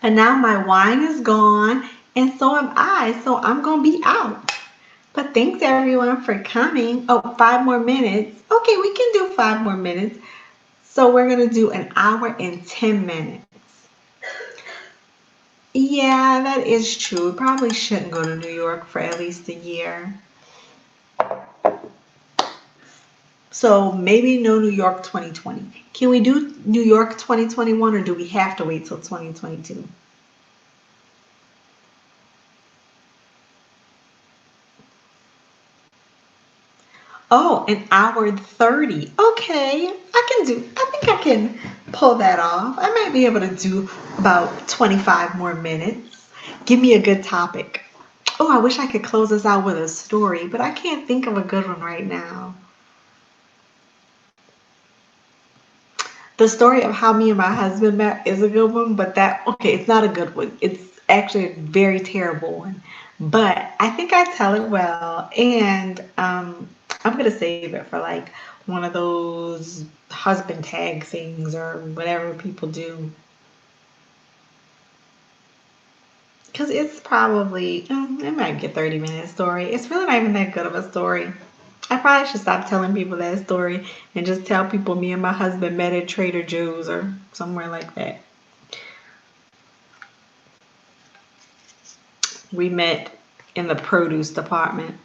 And now my wine is gone, and so am I, so I'm going to be out. But thanks everyone for coming. Oh, 5 more minutes. Okay, we can do 5 more minutes. So we're going to do an hour and 10 minutes. Yeah, that is true. Probably shouldn't go to New York for at least a year. So maybe no New York 2020. Can we do New York 2021 or do we have to wait till 2022? Oh, an hour and 30. Okay, I think I can pull that off. I might be able to do about 25 more minutes. Give me a good topic. Oh, I wish I could close this out with a story, but I can't think of a good one right now. The story of how me and my husband met is a good one, but okay, it's not a good one. It's actually a very terrible one. But I think I tell it well, and I'm gonna save it for like one of those husband tag things or whatever people do. Because it's probably, it might get 30-minute story. It's really not even that good of a story. I probably should stop telling people that story and just tell people me and my husband met at Trader Joe's or somewhere like that. We met in the produce department.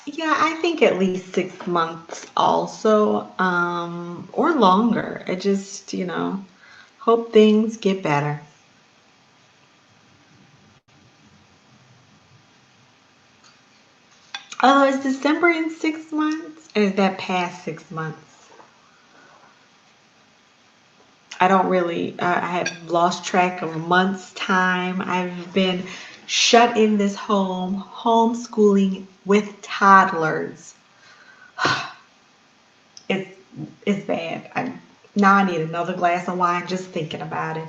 Yeah, I think at least 6 months also, or longer. I just, hope things get better. Oh, is December in 6 months? Or is that past 6 months? I don't really, I have lost track of a month's time. I've been shut in this home, homeschooling with toddlers. It's it's bad. Now I need another glass of wine just thinking about it.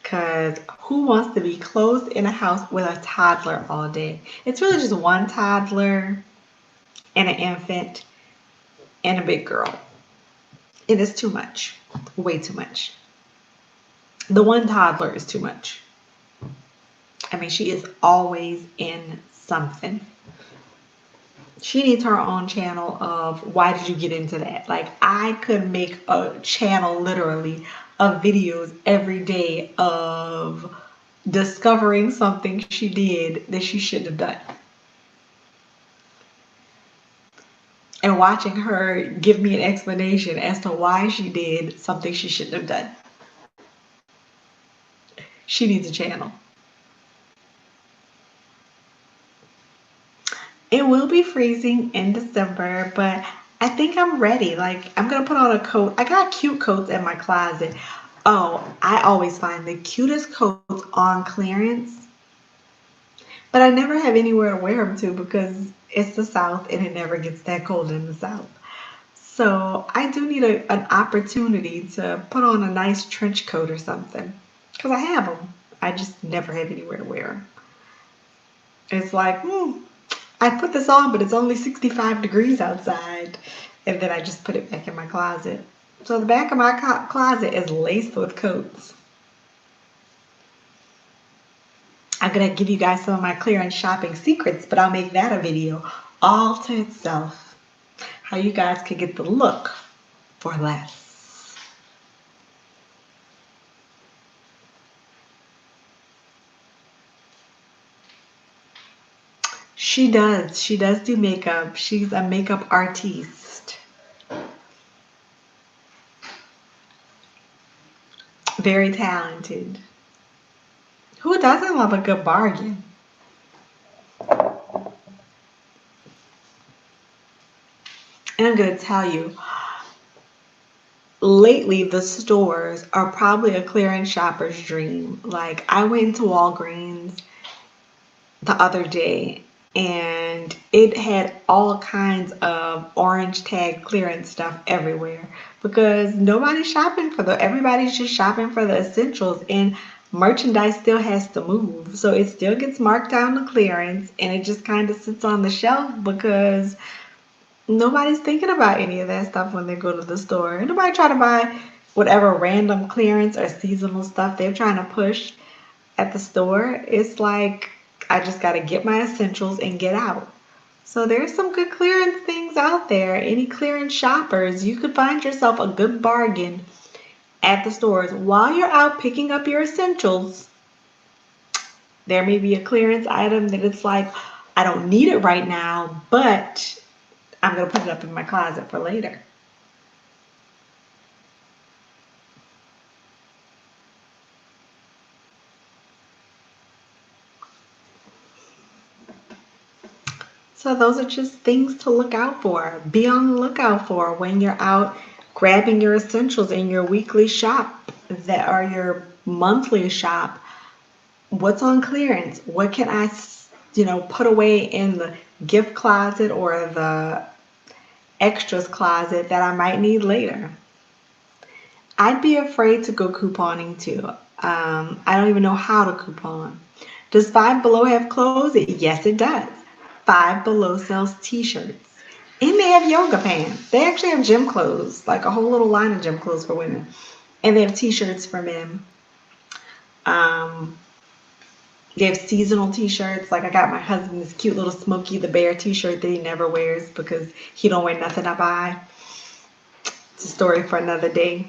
Cause who wants to be closed in a house with a toddler all day? It's really just one toddler and an infant and a big girl. It is too much. Way too much. The one toddler is too much. I mean, she is always in something. She needs her own channel of why did you get into that? Like, I could make a channel literally of videos every day of discovering something she did that she shouldn't have done. And watching her give me an explanation as to why she did something she shouldn't have done. She needs a channel. It will be freezing in December, but I think I'm ready. Like, I'm gonna put on a coat. I got cute coats in my closet. Oh, I always find the cutest coats on clearance, but I never have anywhere to wear them to because it's the South and it never gets that cold in the South. So I do need an opportunity to put on a nice trench coat or something because I have them. I just never have anywhere to wear them. It's like, I put this on, but it's only 65 degrees outside. And then I just put it back in my closet. So the back of my closet is laced with coats. I'm going to give you guys some of my clearance shopping secrets, but I'll make that a video all to itself. How you guys can get the look for less. She does. She does do makeup. She's a makeup artiste. Very talented. Who doesn't love a good bargain? And I'm going to tell you, lately the stores are probably a clearance shopper's dream. Like, I went into Walgreens the other day and it had all kinds of orange tag clearance stuff everywhere because nobody's shopping for everybody's just shopping for the essentials, and merchandise still has to move, so it still gets marked down to clearance and it just kind of sits on the shelf because nobody's thinking about any of that stuff when they go to the store. And nobody try to buy whatever random clearance or seasonal stuff they're trying to push at the store. It's like, I just got to get my essentials and get out. So there's some good clearance things out there. Any clearance shoppers, you could find yourself a good bargain at the stores while you're out picking up your essentials. There may be a clearance item that it's like, I don't need it right now, but I'm going to put it up in my closet for later. So those are just things to look out for. Be on the lookout for when you're out grabbing your essentials in your weekly shop that are your monthly shop, what's on clearance? What can I, put away in the gift closet or the extras closet that I might need later? I'd be afraid to go couponing too. I don't even know how to coupon. Does Five Below have clothes? Yes, it does. Five Below sells t-shirts. And they have yoga pants. They actually have gym clothes, like a whole little line of gym clothes for women. And they have t-shirts for men. Um, they have seasonal t-shirts. Like I got my husband this cute little Smokey the Bear t-shirt that he never wears because he don't wear nothing I buy. It's a story for another day.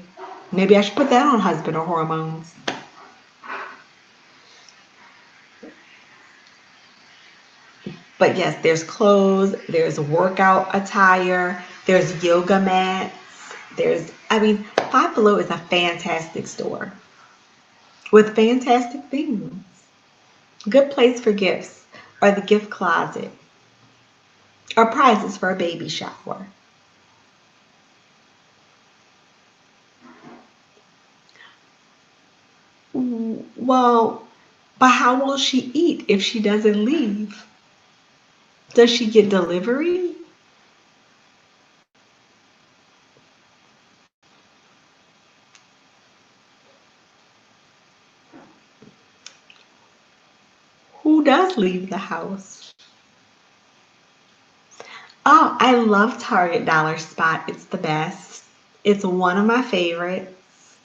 Maybe I should put that on husband or hormones. But yes, there's clothes, there's workout attire, there's yoga mats, Five Below is a fantastic store with fantastic things. Good place for gifts or the gift closet or prizes for a baby shower. Well, but how will she eat if she doesn't leave? Does she get delivery? Who does leave the house? Oh, I love Target Dollar Spot. It's the best. It's one of my favorites.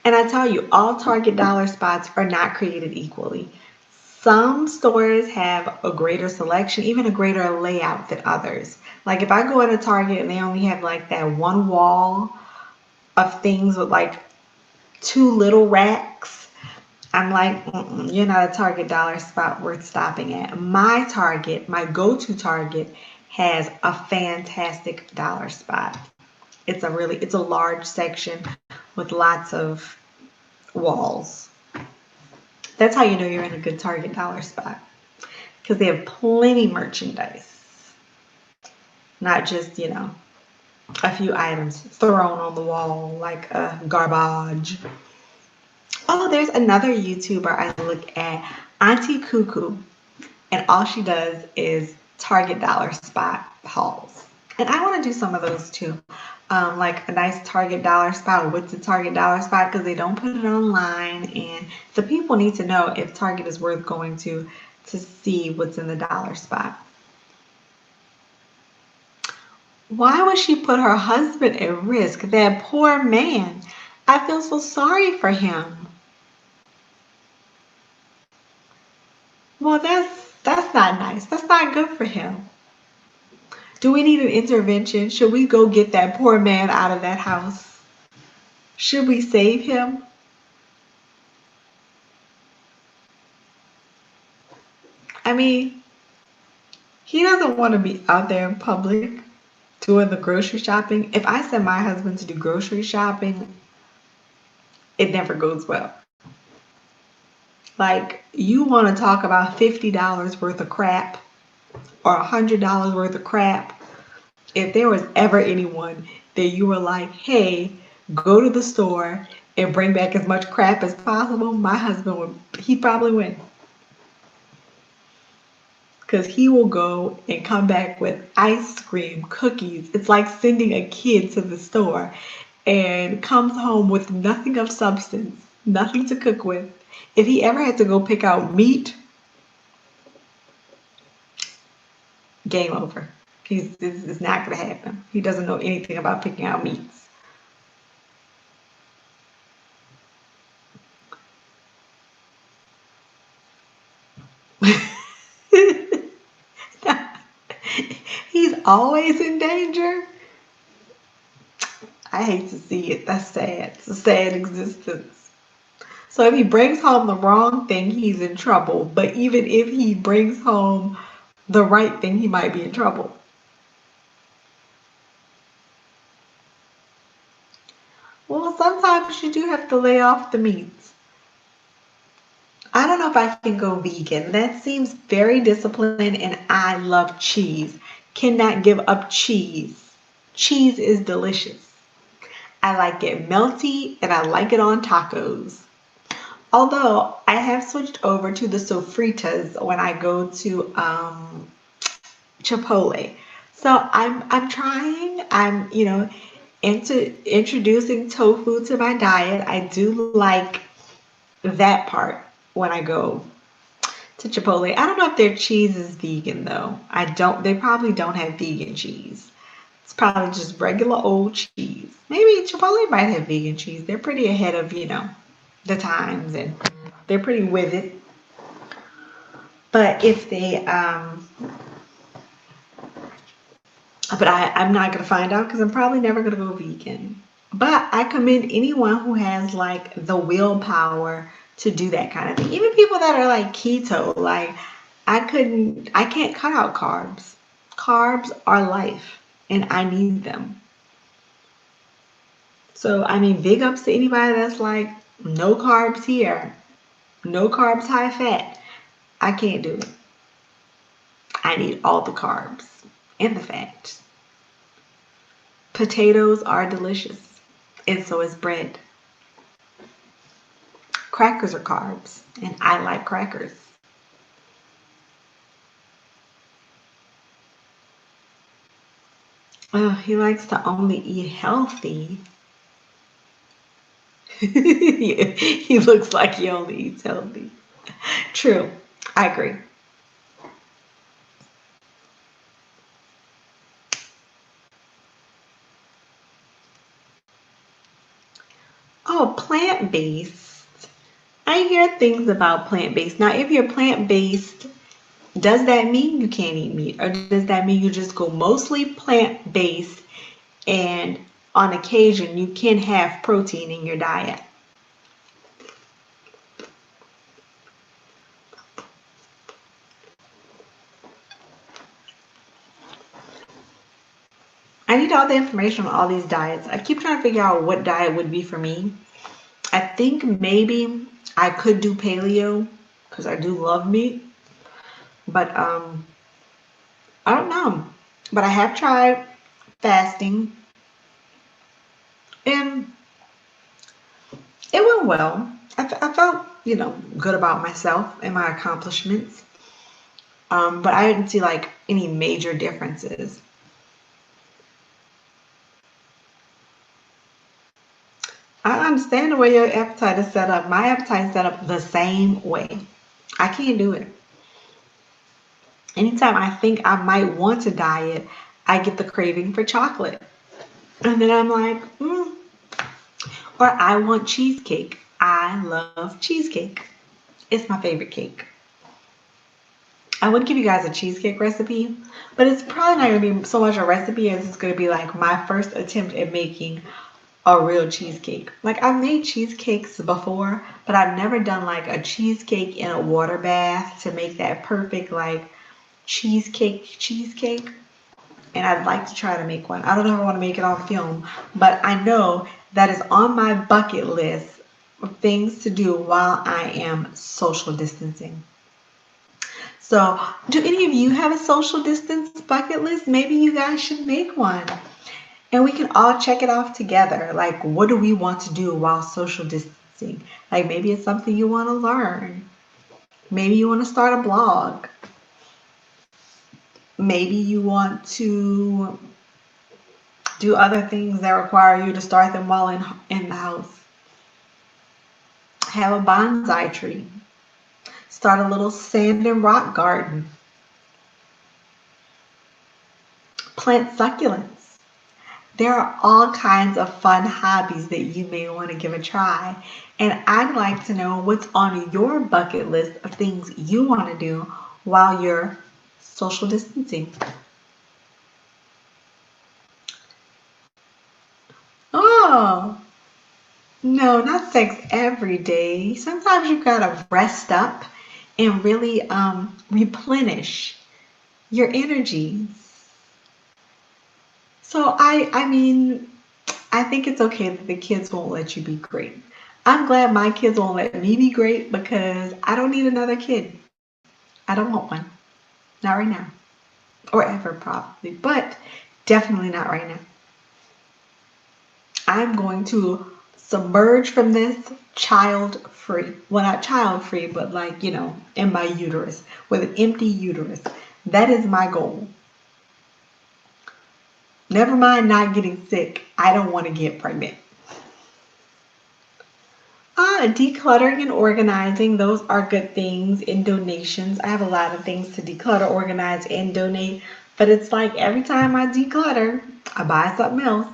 And I tell you, all Target Dollar Spots are not created equally. Some stores have a greater selection, even a greater layout than others. Like if I go into Target and they only have like that one wall of things with like two little racks, I'm like, you're not a Target Dollar Spot worth stopping at. My Target, my go-to Target, has a fantastic dollar spot. It's a large section with lots of walls. That's how you know you're in a good Target Dollar Spot because they have plenty merchandise, not just, a few items thrown on the wall like garbage. Oh, there's another YouTuber I look at, Auntie Cuckoo, and all she does is Target Dollar Spot hauls. And I want to do some of those too. Like a nice Target Dollar Spot. What's a Target Dollar Spot? Because they don't put it online, and the people need to know if Target is worth going to see what's in the dollar spot. Why would she put her husband at risk? That poor man. I feel so sorry for him. Well, that's not nice. That's not good for him. Do we need an intervention? Should we go get that poor man out of that house? Should we save him? I mean, he doesn't want to be out there in public doing the grocery shopping. If I send my husband to do grocery shopping, it never goes well. Like, you want to talk about $50 worth of crap or $100 worth of crap. If there was ever anyone that you were like, hey, go to the store and bring back as much crap as possible, my husband he'd probably win. Because he will go and come back with ice cream, cookies. It's like sending a kid to the store and comes home with nothing of substance, nothing to cook with. If he ever had to go pick out meat, game over. It's not going to happen. He doesn't know anything about picking out meats. He's always in danger. I hate to see it. That's sad. It's a sad existence. So if he brings home the wrong thing, he's in trouble. But even if he brings home the right thing, he might be in trouble. Well, sometimes you do have to lay off the meats. I don't know if I can go vegan. That seems very disciplined, and I love cheese. Cannot give up cheese. Cheese is delicious. I like it melty, and I like it on tacos. Although I have switched over to the sofritas when I go to Chipotle. So I'm trying. I'm into introducing tofu to my diet. I do like that part when I go to Chipotle. I don't know if their cheese is vegan though. I don't. They probably don't have vegan cheese. It's probably just regular old cheese. Maybe Chipotle might have vegan cheese. They're pretty ahead of the times, and they're pretty with it. But if they but I'm not gonna find out because I'm probably never gonna go vegan. But I commend anyone who has like the willpower to do that kind of thing. Even people that are like keto, like I can't cut out carbs. Carbs are life and I need them. So I mean big ups to anybody that's like no carbs here, no carbs, high fat. I can't do it. I need all the carbs and the fat. Potatoes are delicious, and so is bread. Crackers are carbs, and I like crackers. He likes to only eat healthy. He looks like he only eats healthy. True, I agree. Oh, plant-based. I hear things about plant-based. Now, if you're plant-based, does that mean you can't eat meat? Or does that mean you just go mostly plant-based and on occasion you can have protein in your diet? I need all the information on all these diets. I keep trying to figure out what diet would be for me. I think maybe I could do paleo because I do love meat, but I don't know. But I have tried fasting and it went well. I felt, good about myself and my accomplishments. But I didn't see like any major differences. I understand the way your appetite is set up. My appetite is set up the same way. I can't do it. Anytime I think I might want to diet, I get the craving for chocolate. And then I'm like, or I want cheesecake. I love cheesecake. It's my favorite cake. I would give you guys a cheesecake recipe, but it's probably not going to be so much a recipe as it's going to be like my first attempt at making a real cheesecake. Like I've made cheesecakes before, but I've never done like a cheesecake in a water bath to make that perfect like cheesecake. And I'd like to try to make one. I don't know if I want to make it on film, but I know that is on my bucket list of things to do while I am social distancing. So, do any of you have a social distance bucket list? Maybe you guys should make one. And we can all check it off together. Like, what do we want to do while social distancing? Like, maybe it's something you want to learn. Maybe you want to start a blog. Maybe you want to do other things that require you to start them while in the house. Have a bonsai tree. Start a little sand and rock garden. Plant succulents. There are all kinds of fun hobbies that you may want to give a try. And I'd like to know what's on your bucket list of things you want to do while you're social distancing. Oh, no, not sex every day. Sometimes you've got to rest up and really replenish your energies. So I mean, I think it's okay that the kids won't let you be great. I'm glad my kids won't let me be great because I don't need another kid. I don't want one. Not right now. Or ever probably, but definitely not right now. I'm going to submerge from this child free. Well, not child free, but like, in my uterus, with an empty uterus. That is my goal. Never mind not getting sick. I don't want to get pregnant. Decluttering and organizing, those are good things. In donations, I have a lot of things to declutter, organize, and donate. But it's like every time I declutter, I buy something else.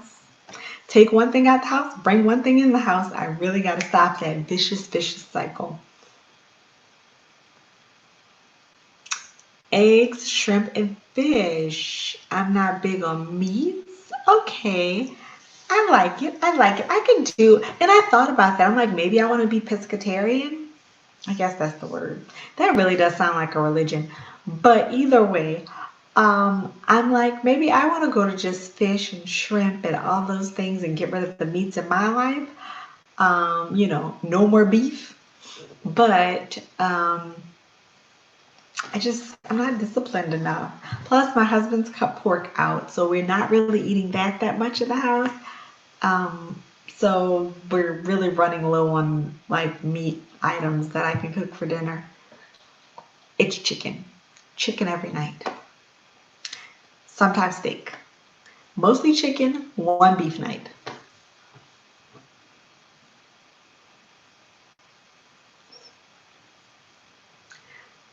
Take one thing out the house, bring one thing in the house. I really got to stop that vicious cycle. Eggs, shrimp, and fish. I'm not big on meats. Okay. I like it. I like it. I can do, and I thought about that. I'm like, maybe I want to be pescatarian. I guess that's the word. That really does sound like a religion. But either way, I'm like, maybe I want to go to just fish and shrimp and all those things and get rid of the meats in my life. No more beef. But I'm not disciplined enough. Plus, my husband's cut pork out, so we're not really eating that much in the house. So we're really running low on like meat items that I can cook for dinner. It's chicken. Chicken every night. Sometimes steak. Mostly chicken, one beef night.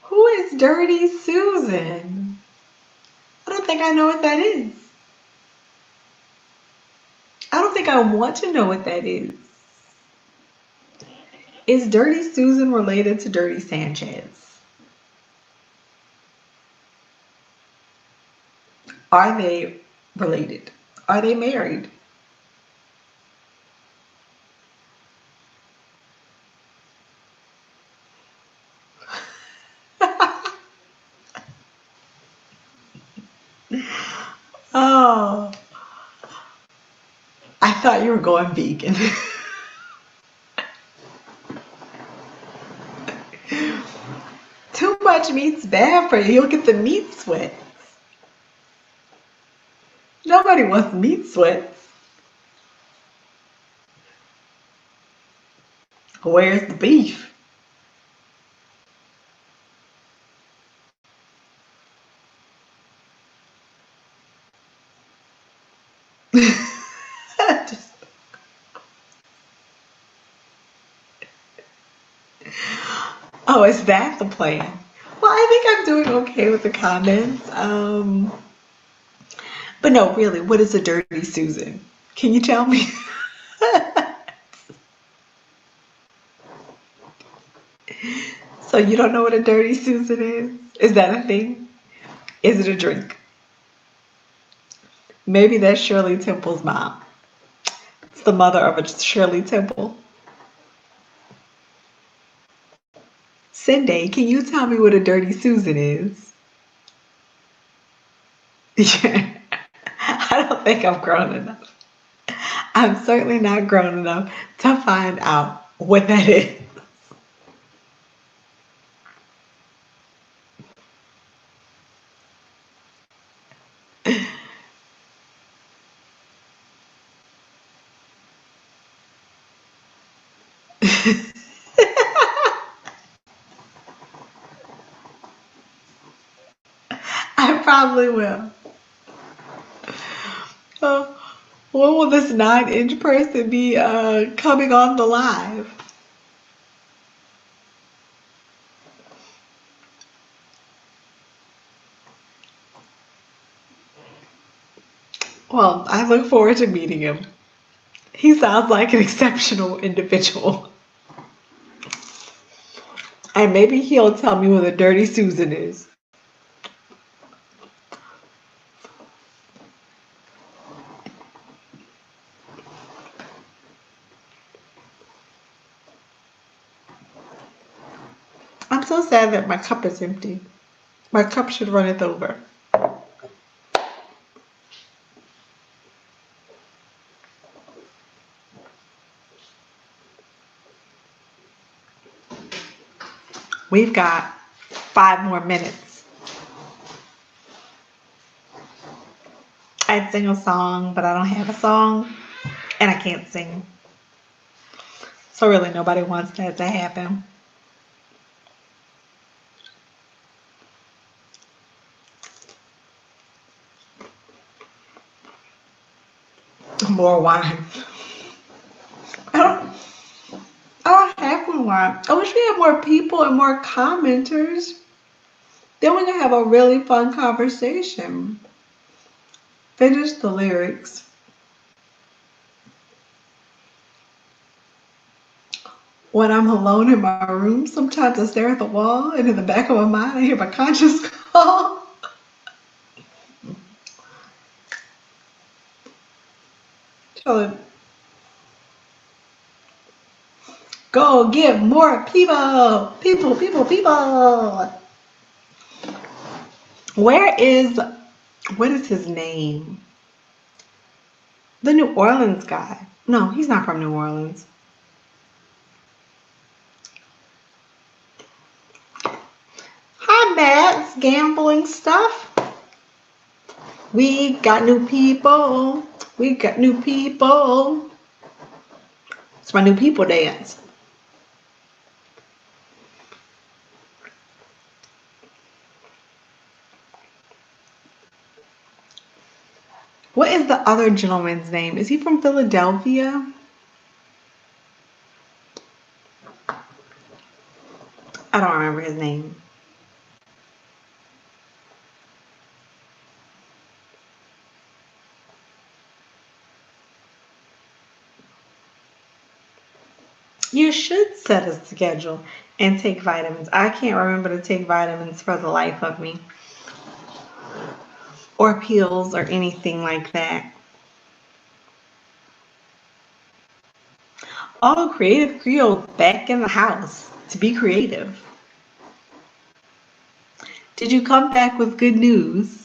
Who is Dirty Susan? I don't think I know what that is. I don't think I want to know what that is. Is Dirty Susan related to Dirty Sanchez? Are they related? Are they married? Oh, I thought you were going vegan. Too much meat's bad for you. You'll get the meat sweats. Nobody wants meat sweats. Where's the beef? Oh, is that the plan? Well, I think I'm doing okay with the comments. But no, really, what is a Dirty Susan? Can you tell me? So you don't know what a Dirty Susan is? Is that a thing? Is it a drink? Maybe that's Shirley Temple's mom. It's the mother of a Shirley Temple. Cindy, can you tell me what a Dirty Susan is? Yeah. I don't think I'm grown enough. I'm certainly not grown enough to find out what that is. I probably will. Uh, when will this 9-inch person be coming on the live? Well, I look forward to meeting him. He sounds like an exceptional individual. And maybe he'll tell me what a Dirty Susan is. I'm so sad that my cup is empty. My cup should run it over. We've got 5 more minutes. I'd sing a song, but I don't have a song, and I can't sing. So really nobody wants that to happen. More wine. I don't, I don't have more wine. I wish we had more people and more commenters. Then we can have a really fun conversation. Finish the lyrics. When I'm alone in my room, sometimes I stare at the wall, and in the back of my mind, I hear my conscience call. Tell him, go get more people. People, people, people. Where is, what is his name? The New Orleans guy. No, he's not from New Orleans. Hi, Matt. Gambling stuff. We got new people. We got new people. It's my new people dance. What is the other gentleman's name? Is he from Philadelphia? I don't remember his name. You should set a schedule and take vitamins. I can't remember to take vitamins for the life of me. Or pills or anything like that. All Creative Creole back in the house to be creative. Did you come back with good news?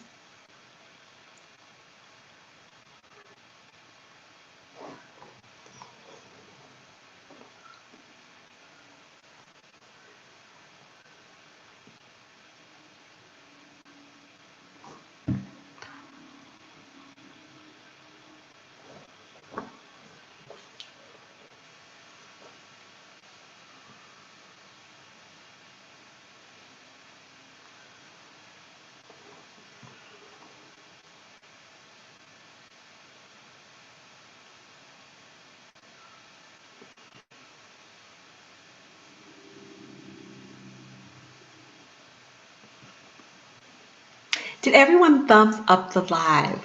Did everyone thumbs up the live?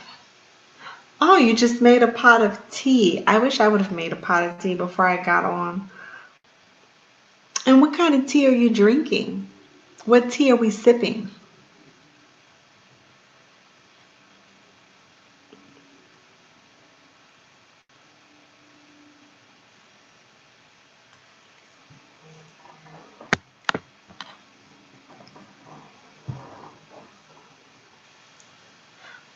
Oh, you just made a pot of tea. I wish I would have made a pot of tea before I got on. And what kind of tea are you drinking? What tea are we sipping?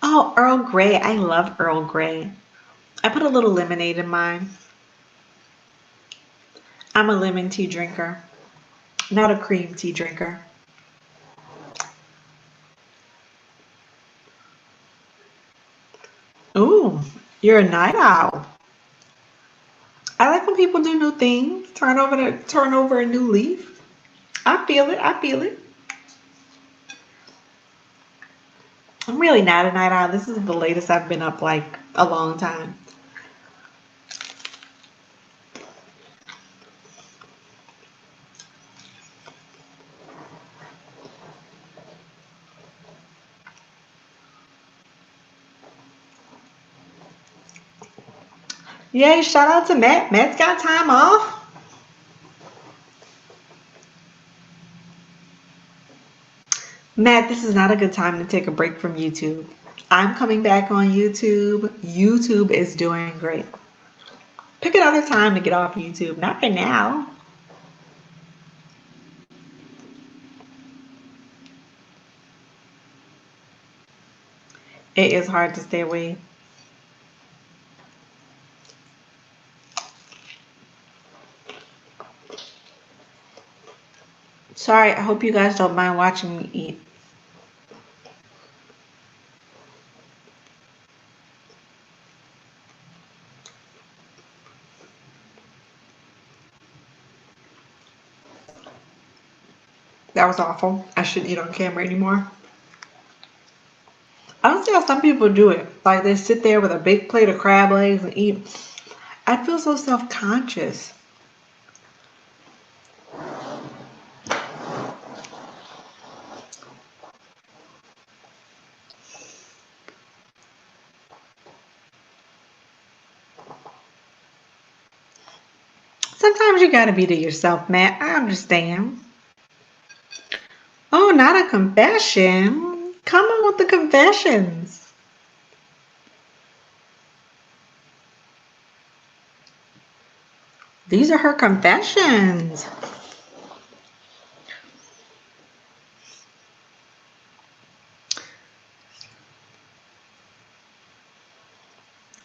Oh, Earl Grey. I love Earl Grey. I put a little lemonade in mine. I'm a lemon tea drinker, not a cream tea drinker. Ooh, you're a night owl. I like when people do new things, turn over a new leaf. I feel it. I feel it. I'm really not a night owl. This is the latest I've been up like a long time. Yay, shout out to Matt. Matt's got time off. Matt, this is not a good time to take a break from YouTube. I'm coming back on YouTube. YouTube is doing great. Pick another time to get off YouTube. Not for now. It is hard to stay away. Sorry, I hope you guys don't mind watching me eat. That was awful. I shouldn't eat on camera anymore. I don't see how some people do it. Like they sit there with a big plate of crab legs and eat. I feel so self-conscious. Sometimes you gotta be to yourself, Matt. I understand. Oh, not a confession. Come on with the confessions. These are her confessions.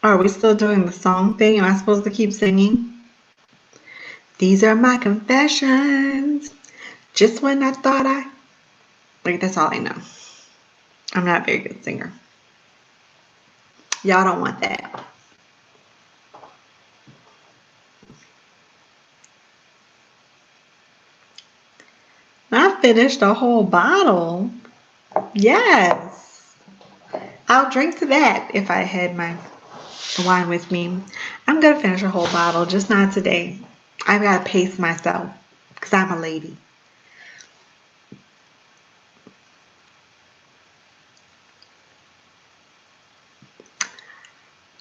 Are we still doing the song thing? Am I supposed to keep singing? These are my confessions. Just when I thought I... Like, that's all I know. I'm not a very good singer. Y'all don't want that. I finished a whole bottle. Yes. I'll drink to that if I had my wine with me. I'm going to finish a whole bottle, just not today. I've got to pace myself because I'm a lady.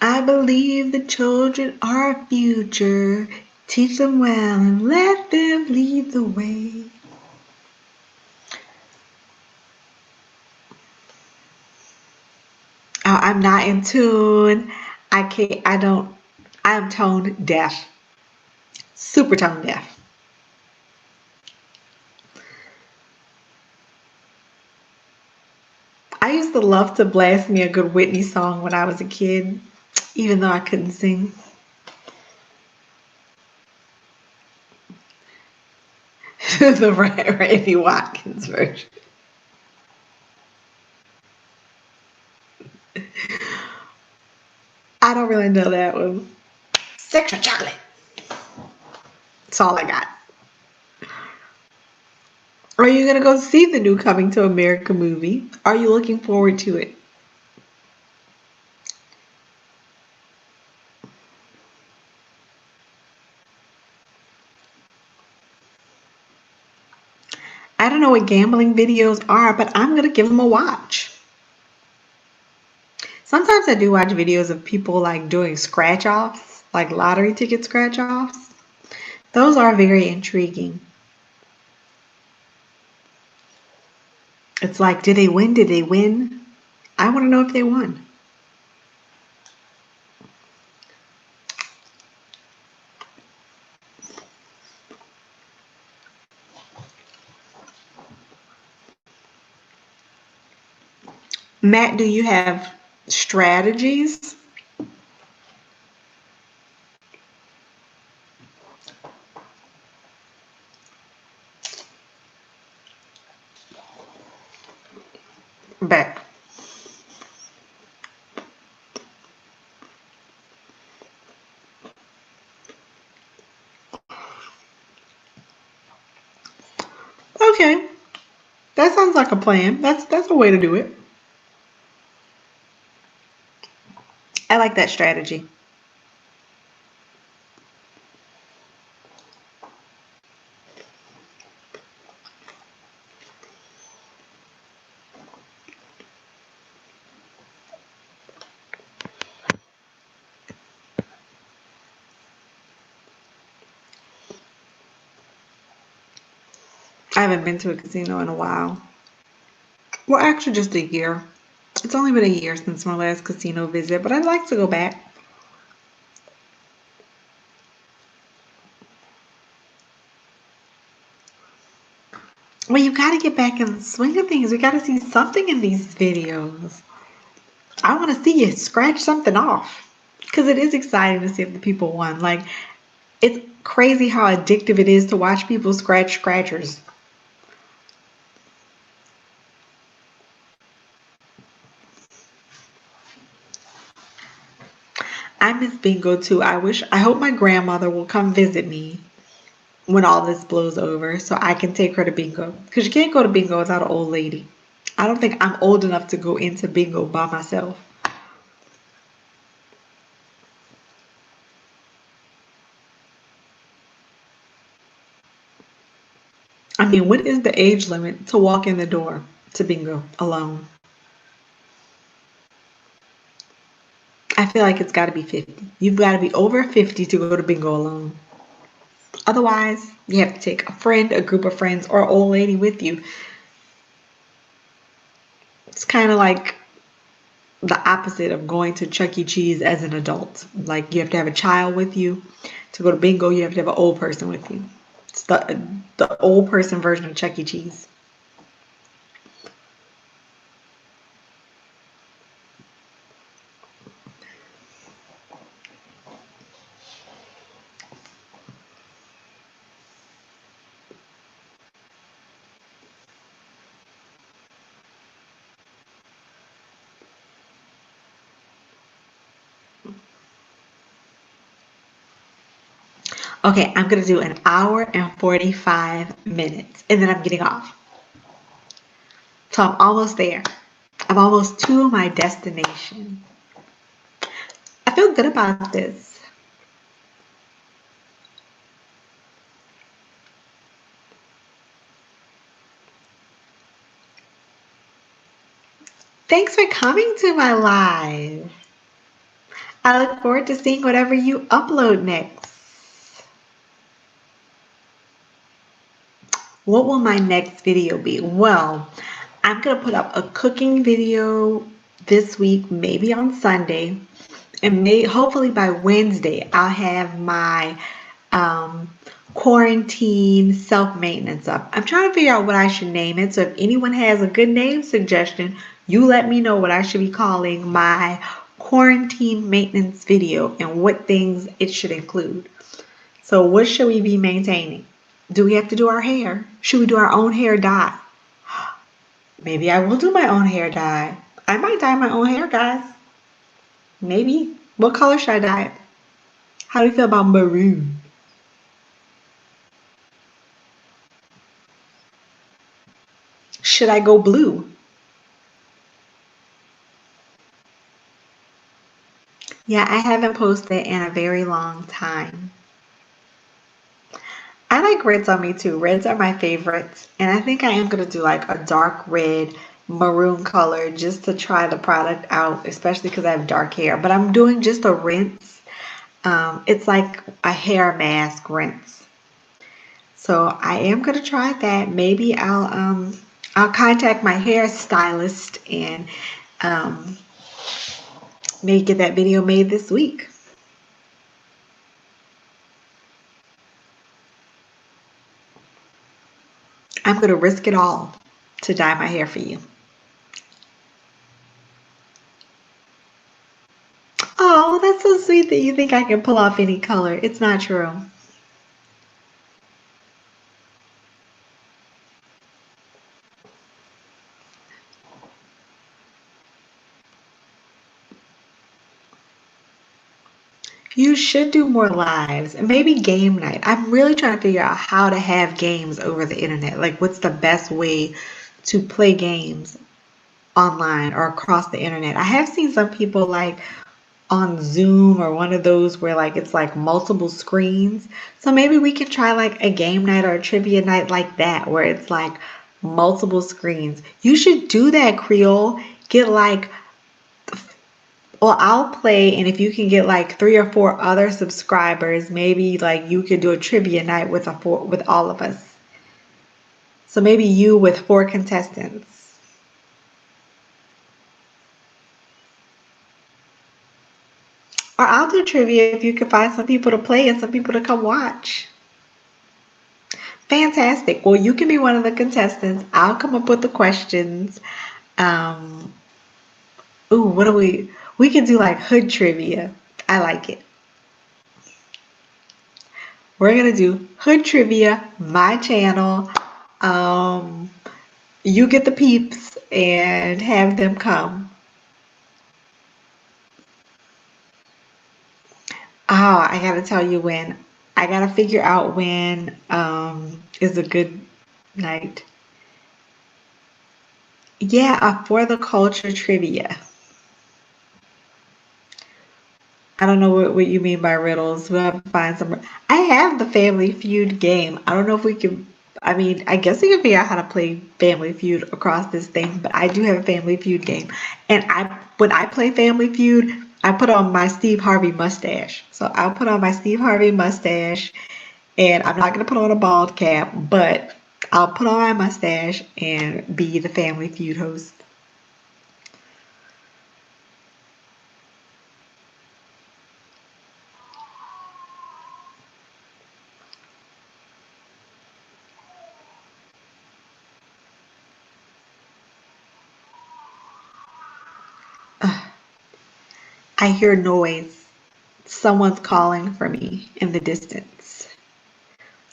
I believe the children are our future. Teach them well and let them lead the way. Oh, I'm not in tune. I'm tone deaf. Super tone deaf. I used to love to blast me a good Whitney song when I was a kid, even though I couldn't sing. The Randy Watkins version. I don't really know that one. Sexual chocolate. That's all I got. Are you going to go see the new Coming to America movie? Are you looking forward to it? I don't know what gambling videos are, but I'm going to give them a watch. Sometimes I do watch videos of people like doing scratch offs, like lottery ticket scratch offs. Those are very intriguing. It's like, did they win? Did they win? I want to know if they won. Matt, do you have strategies? Back. Okay. That sounds like a plan. That's a way to do it. I like that strategy. I haven't been to a casino in a while. Well, actually, just a year. It's only been a year since my last casino visit, but I'd like to go back. Well, you got to get back in the swing of things. We got to see something in these videos. I want to see you scratch something off because it is exciting to see if the people won. Like, it's crazy how addictive it is to watch people scratch scratchers. I miss bingo too. I hope my grandmother will come visit me when all this blows over so I can take her to bingo. Because you can't go to bingo without an old lady. I don't think I'm old enough to go into bingo by myself. I mean, what is the age limit to walk in the door to bingo alone? I feel like it's got to be 50. You've got to be over 50 to go to bingo alone. Otherwise, you have to take a friend, a group of friends, or an old lady with you. It's kind of like the opposite of going to Chuck E. Cheese as an adult. Like you have to have a child with you. To go to bingo, you have to have an old person with you. It's the old person version of Chuck E. Cheese. Okay, I'm gonna do an hour and 45 minutes and then I'm getting off. So I'm almost there. I'm almost to my destination. I feel good about this. Thanks for coming to my live. I look forward to seeing whatever you upload next. What will my next video be? Well, I'm going to put up a cooking video this week, maybe on Sunday. And hopefully by Wednesday, I'll have my quarantine self-maintenance up. I'm trying to figure out what I should name it. So if anyone has a good name suggestion, you let me know what I should be calling my quarantine maintenance video and what things it should include. So what should we be maintaining? Do we have to do our hair? Should we do our own hair dye? Maybe I will do my own hair dye. I might dye my own hair, guys. Maybe. What color should I dye it? How do you feel about maroon? Should I go blue? Yeah, I haven't posted in a very long time. I like reds on me too. Reds are my favorites. And I think I am going to do like a dark red maroon color just to try the product out, especially because I have dark hair. But I'm doing just a rinse. It's like a hair mask rinse. So I am going to try that. Maybe I'll contact my hairstylist and maybe get that video made this week. I'm going to risk it all to dye my hair for you. Oh, that's so sweet that you think I can pull off any color. It's not true. You should do more lives and maybe game night. I'm really trying to figure out how to have games over the internet. Like, what's the best way to play games online or across the internet? I have seen some people like on Zoom or one of those where like it's like multiple screens. So maybe we can try like a game night or a trivia night like that where it's like multiple screens. You should do that, Creole. Get like, well, I'll play, and if you can get like 3 or 4 other subscribers, maybe like you could do a trivia night with with all of us. So maybe you with 4 contestants. Or I'll do trivia if you can find some people to play and some people to come watch. Fantastic. Well, you can be one of the contestants. I'll come up with the questions. Um, ooh, what do we can do like hood trivia. I like it. We're gonna do hood trivia, my channel. Um, you get the peeps and have them come. Oh, I gotta tell you when I gotta figure out when is a good night. Yeah, for the culture trivia. I don't know what you mean by riddles. We'll have to find some. I have the Family Feud game. I don't know if we can. I mean, I guess we can figure out how to play Family Feud across this thing, but I do have a Family Feud game. And when I play Family Feud, I put on my Steve Harvey mustache. So I'll put on my Steve Harvey mustache, and I'm not gonna put on a bald cap, but I'll put on my mustache and be the Family Feud host. I hear noise. Someone's calling for me in the distance.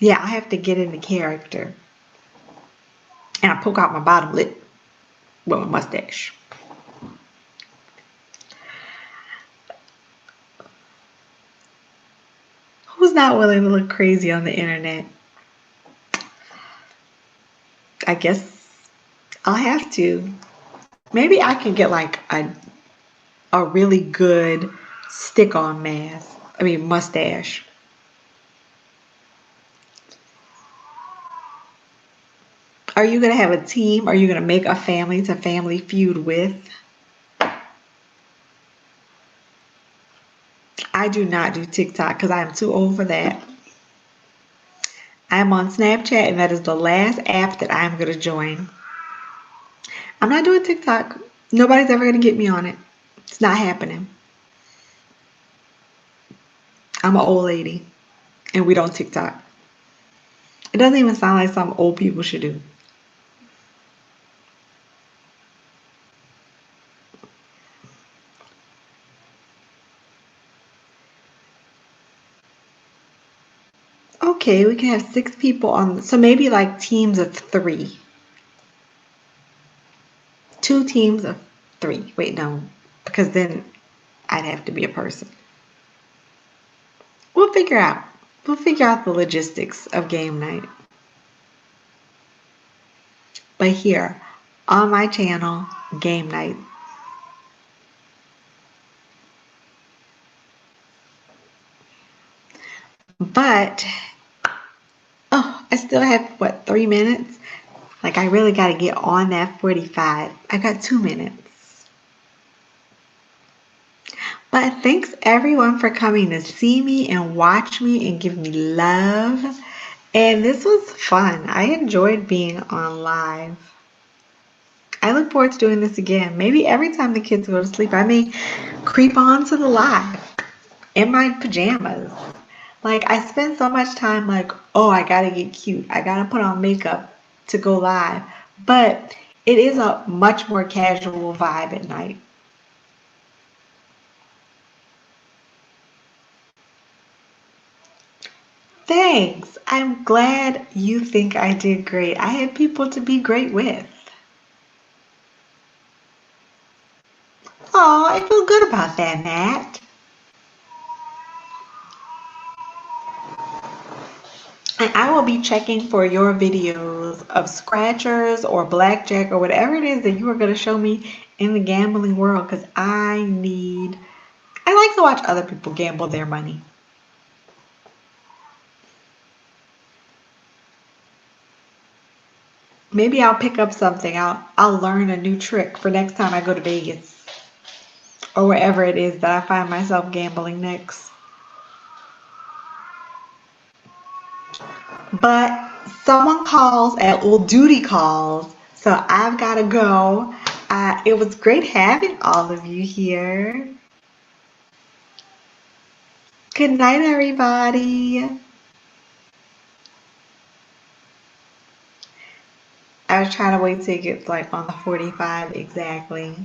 Yeah, I have to get into character. And I poke out my bottom lip with my mustache. Who's not willing to look crazy on the internet? I guess I'll have to. Maybe I can get like a really good stick-on mask. I mean mustache. Are you gonna have a team? Are you gonna make a family to Family Feud with? I do not do TikTok because I am too old for that. I'm on Snapchat, and that is the last app that I'm gonna join. I'm not doing TikTok. Nobody's ever gonna get me on it. It's not happening. I'm an old lady, and we don't TikTok. It doesn't even sound like something old people should do. Okay, we can have 6 people on, so maybe like teams of 3. 2 teams of 3. Wait, no, because then I'd have to be a person. We'll figure out. We'll figure out the logistics of game night. But here on my channel, game night. But oh, I still have what, 3 minutes? Like I really got to get on that 45. I got 2 minutes. But thanks everyone for coming to see me and watch me and give me love. And this was fun. I enjoyed being on live. I look forward to doing this again. Maybe every time the kids go to sleep, I may creep on to the live in my pajamas. Like I spend so much time like, oh, I gotta get cute. I gotta put on makeup to go live. But it is a much more casual vibe at night. Thanks. I'm glad you think I did great. I had people to be great with. Oh, I feel good about that, Matt. And I will be checking for your videos of scratchers or blackjack or whatever it is that you are going to show me in the gambling world because I like to watch other people gamble their money. Maybe I'll pick up something. I'll learn a new trick for next time I go to Vegas or wherever it is that I find myself gambling next. But someone calls at well, duty calls, so I've got to go. It was great having all of you here. Good night, everybody. I was trying to wait till it gets like on the 45 exactly.